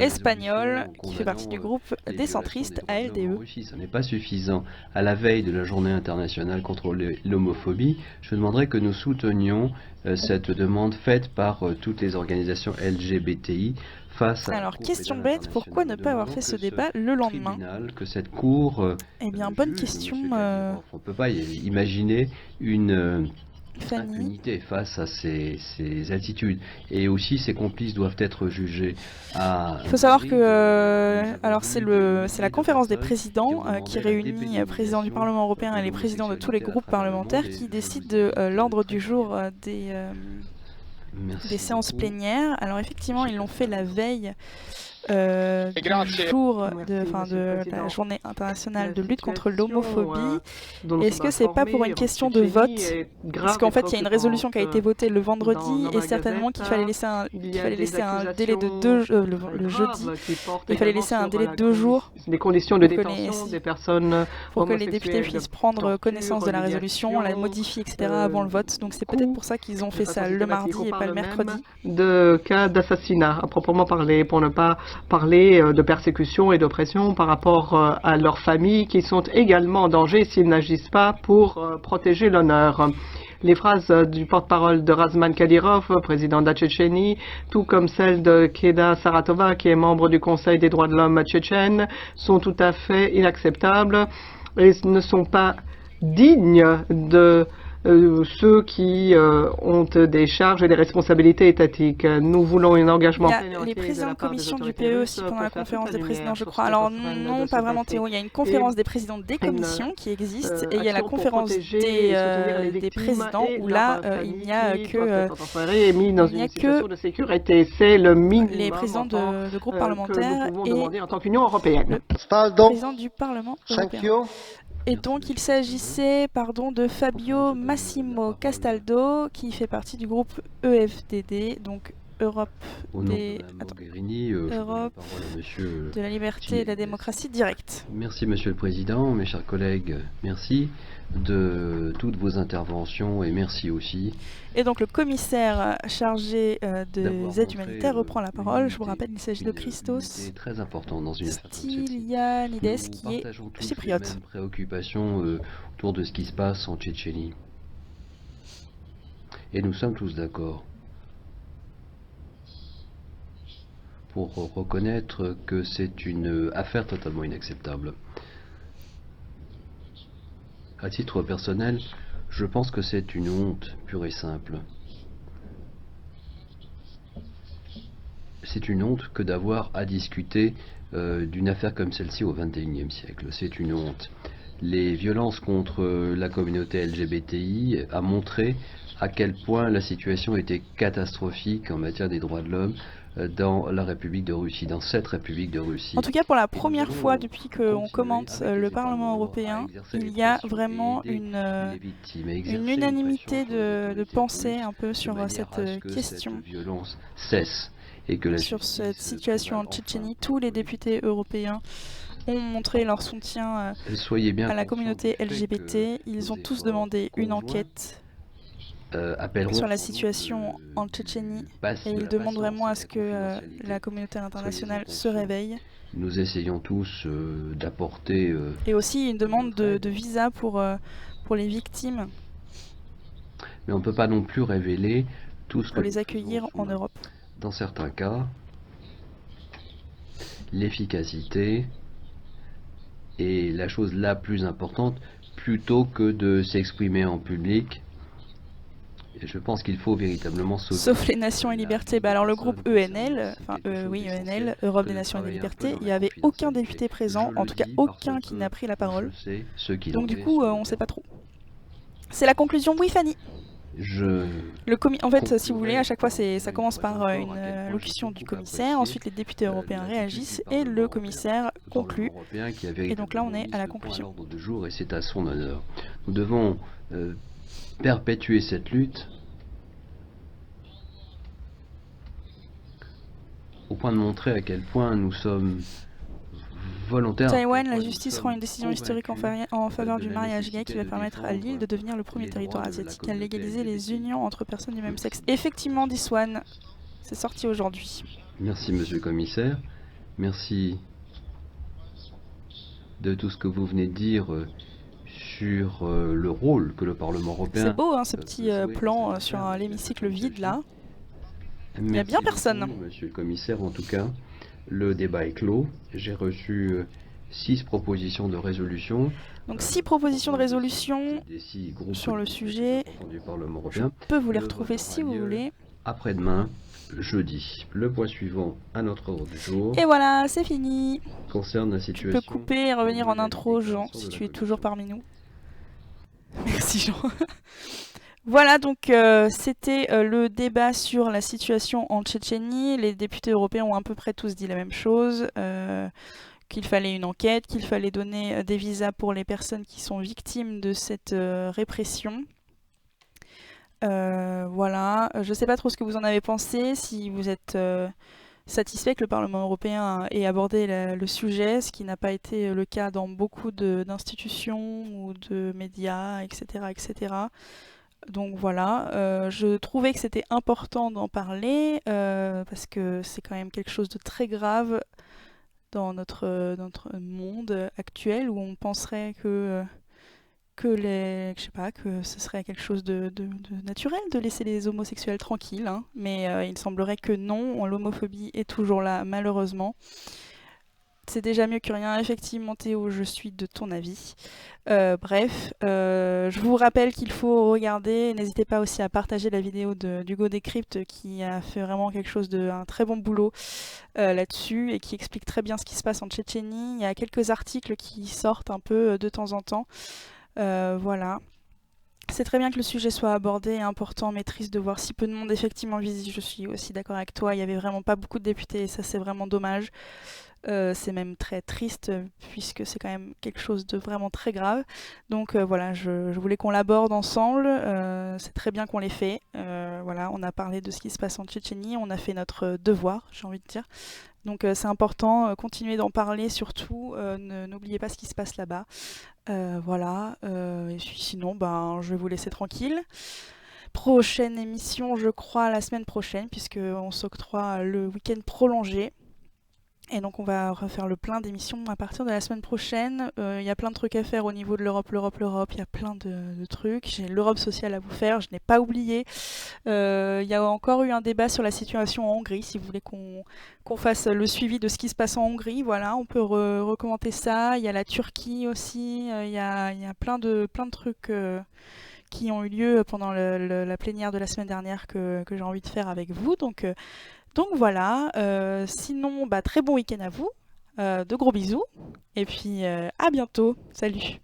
espagnole, qui fait partie du groupe des centristes ALDE. Ce n'est pas suffisant. À la veille de la journée internationale contre l'homophobie, je demanderais que nous soutenions cette demande faite par toutes les organisations LGBTI face à Alors, question bête, pourquoi ne pas avoir fait ce débat le lendemain? Que cette cour Eh bien, bonne question. on ne peut pas imaginer une impunité face à ces attitudes. Et aussi, ces complices doivent être jugés. Il faut savoir que alors c'est la conférence des présidents qui réunit le président du Parlement européen et les présidents de tous les groupes parlementaires qui décident de l'ordre du jour des séances plénières. Alors effectivement, ils l'ont fait la veille du jour de la journée internationale de lutte contre l'homophobie. Est-ce que c'est pas pour une question de vote? Parce qu'en fait, il y a une résolution qui a été votée le vendredi et certainement qu'il fallait laisser un délai de le jeudi. Il fallait laisser un délai de 2 jours des conditions de détention des personnes pour que les députés puissent prendre connaissance de la résolution, la modifier, etc. avant le vote. Donc c'est peut-être pour ça qu'ils ont fait ça le mardi et pas le mercredi. De cas d'assassinat à proprement parler, pour ne pas parler de persécution et d'oppression par rapport à leurs familles qui sont également en danger s'ils n'agissent pas pour protéger l'honneur. Les phrases du porte-parole de Razman Kadyrov, président de la Tchétchénie, tout comme celles de Keda Saratova, qui est membre du Conseil des droits de l'homme tchétchène, sont tout à fait inacceptables et ne sont pas dignes de ceux qui ont des charges et des responsabilités étatiques. Nous voulons un engagement. Il y a les présidents de commission du PE aussi pendant la conférence des présidents, je crois. Alors non, pas vraiment Théo. Il y a une conférence des présidents des commissions qui existe et il y a la conférence des présidents où là il n'y a que de sécurité. C'est le minimum les présidents de groupes parlementaires que nous pouvons et demander en tant qu'Union européenne. Le président du Parlement européen. Et donc il s'agissait de Fabio Massimo Castaldo qui fait partie du groupe EFDD, donc Europe Au nom des... de Mme Attends. Mogherini, je donne la Europe parole à Monsieur de la liberté et de la démocratie directe. Merci Monsieur le Président, mes chers collègues, merci de toutes vos interventions et merci aussi Et donc le commissaire chargé d'avoir des aides montré, humanitaires reprend la parole. Je vous unité, rappelle, il s'agit de Christos C'est très important dans une affaire comme celle-ci. Stylianides, Nous qui est partageons tous les chypriote. mêmes préoccupations autour de ce qui se passe en Tchétchénie. Et nous sommes tous d'accord pour reconnaître que c'est une affaire totalement inacceptable. À titre personnel, je pense que c'est une honte pure et simple. C'est une honte que d'avoir à discuter d'une affaire comme celle-ci au XXIe siècle. C'est une honte. Les violences contre la communauté LGBTI a montré à quel point la situation était catastrophique en matière des droits de l'homme dans la République de Russie, dans cette République de Russie. En tout cas, pour la première fois depuis qu'on commente le Parlement européen, il y a vraiment une unanimité de pensée un peu sur cette question. Cette violence cesse et que la sur cette situation en Tchétchénie, tous les députés européens ont montré leur soutien à la communauté LGBT. Ils ont tous demandé une enquête sur la situation en Tchétchénie et ils demandent vraiment à ce que la communauté internationale se réveille. Nous essayons tous d'apporter... Et aussi une demande de visa pour les victimes. Mais on ne peut pas non plus révéler tout ce que pour les accueillir en Europe. Dans certains cas, l'efficacité est la chose la plus importante plutôt que de s'exprimer en public. Et je pense qu'il faut véritablement sauver. Sauf les Nations et Libertés. Bah alors le groupe ENL, ENL, Europe des Nations et des Libertés, il n'y avait aucun député présent, en tout cas aucun qui n'a pris la parole. Donc du coup, on ne sait pas trop. C'est la conclusion, oui Fanny. En fait, si vous voulez, à chaque fois, ça commence par une allocution du commissaire, ensuite les députés européens réagissent et le commissaire conclut. Et donc là, on est à la conclusion. Et c'est à son honneur. Nous devons perpétuer cette lutte au point de montrer à quel point nous sommes volontaires. Taïwan, la justice rend une décision historique en faveur du mariage gay qui va permettre à l'île de devenir le premier territoire asiatique à légaliser les unions entre personnes du même sexe. Effectivement, Diswan, c'est sorti aujourd'hui. Merci Monsieur le Commissaire, merci de tout ce que vous venez de dire sur le rôle que le Parlement européen... C'est beau, hein, ce petit plan sur l'hémicycle vide là. Il n'y a bien personne. Monsieur le Commissaire, en tout cas. Le débat est clos. J'ai reçu 6 propositions de résolution. Donc 6 propositions de résolution sur le sujet. Du Parlement européen. Je peux vous les retrouver si vous voulez. Après-demain, jeudi. Le point suivant à notre ordre du jour. Et voilà, c'est fini. Concerne la situation. Tu peux couper et revenir en intro, Jean, si tu es toujours parmi nous. Merci, Jean. Voilà, donc c'était le débat sur la situation en Tchétchénie. Les députés européens ont à peu près tous dit la même chose, qu'il fallait une enquête, qu'il fallait donner des visas pour les personnes qui sont victimes de cette répression. Voilà, je ne sais pas trop ce que vous en avez pensé, si vous êtes satisfait que le Parlement européen ait abordé le sujet, ce qui n'a pas été le cas dans beaucoup d'institutions ou de médias, etc. etc. Donc voilà, je trouvais que c'était important d'en parler parce que c'est quand même quelque chose de très grave dans notre monde actuel où on penserait que je sais pas, que ce serait quelque chose de naturel de laisser les homosexuels tranquilles, hein. Mais il semblerait que non, l'homophobie est toujours là malheureusement. C'est déjà mieux que rien, effectivement Théo, je suis de ton avis. Bref, je vous rappelle qu'il faut regarder, n'hésitez pas aussi à partager la vidéo d'Hugo Décrypte qui a fait vraiment un très bon boulot là-dessus et qui explique très bien ce qui se passe en Tchétchénie. Il y a quelques articles qui sortent un peu de temps en temps. Voilà. C'est très bien que le sujet soit abordé et important, mais triste de voir si peu de monde effectivement visite. Je suis aussi d'accord avec toi, il n'y avait vraiment pas beaucoup de députés et ça c'est vraiment dommage. C'est même très triste puisque c'est quand même quelque chose de vraiment très grave. Donc voilà, je voulais qu'on l'aborde ensemble. C'est très bien qu'on l'ait fait. Voilà, on a parlé de ce qui se passe en Tchétchénie, on a fait notre devoir, j'ai envie de dire. Donc c'est important, continuez d'en parler surtout, n'oubliez pas ce qui se passe là-bas. Voilà, et sinon je vais vous laisser tranquille. Prochaine émission, je crois, la semaine prochaine, puisqu'on s'octroie le week-end prolongé. Et donc on va refaire le plein d'émissions à partir de la semaine prochaine. Il y a plein de trucs à faire au niveau de l'Europe. Il y a plein de trucs. J'ai l'Europe sociale à vous faire, je n'ai pas oublié. Il y a encore eu un débat sur la situation en Hongrie, si vous voulez qu'on fasse le suivi de ce qui se passe en Hongrie. Voilà, on peut recommenter ça. Il y a la Turquie aussi. Il y a plein de trucs qui ont eu lieu pendant la plénière de la semaine dernière que j'ai envie de faire avec vous. Donc voilà, sinon très bon week-end à vous, de gros bisous, et puis à bientôt, salut.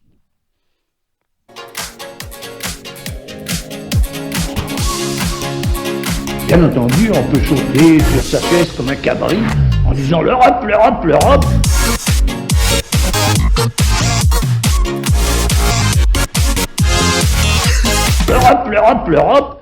Bien entendu, on peut sauter sur sa chaise comme un cabri en disant l'Europe, l'Europe, l'Europe. L'Europe, l'Europe, l'Europe.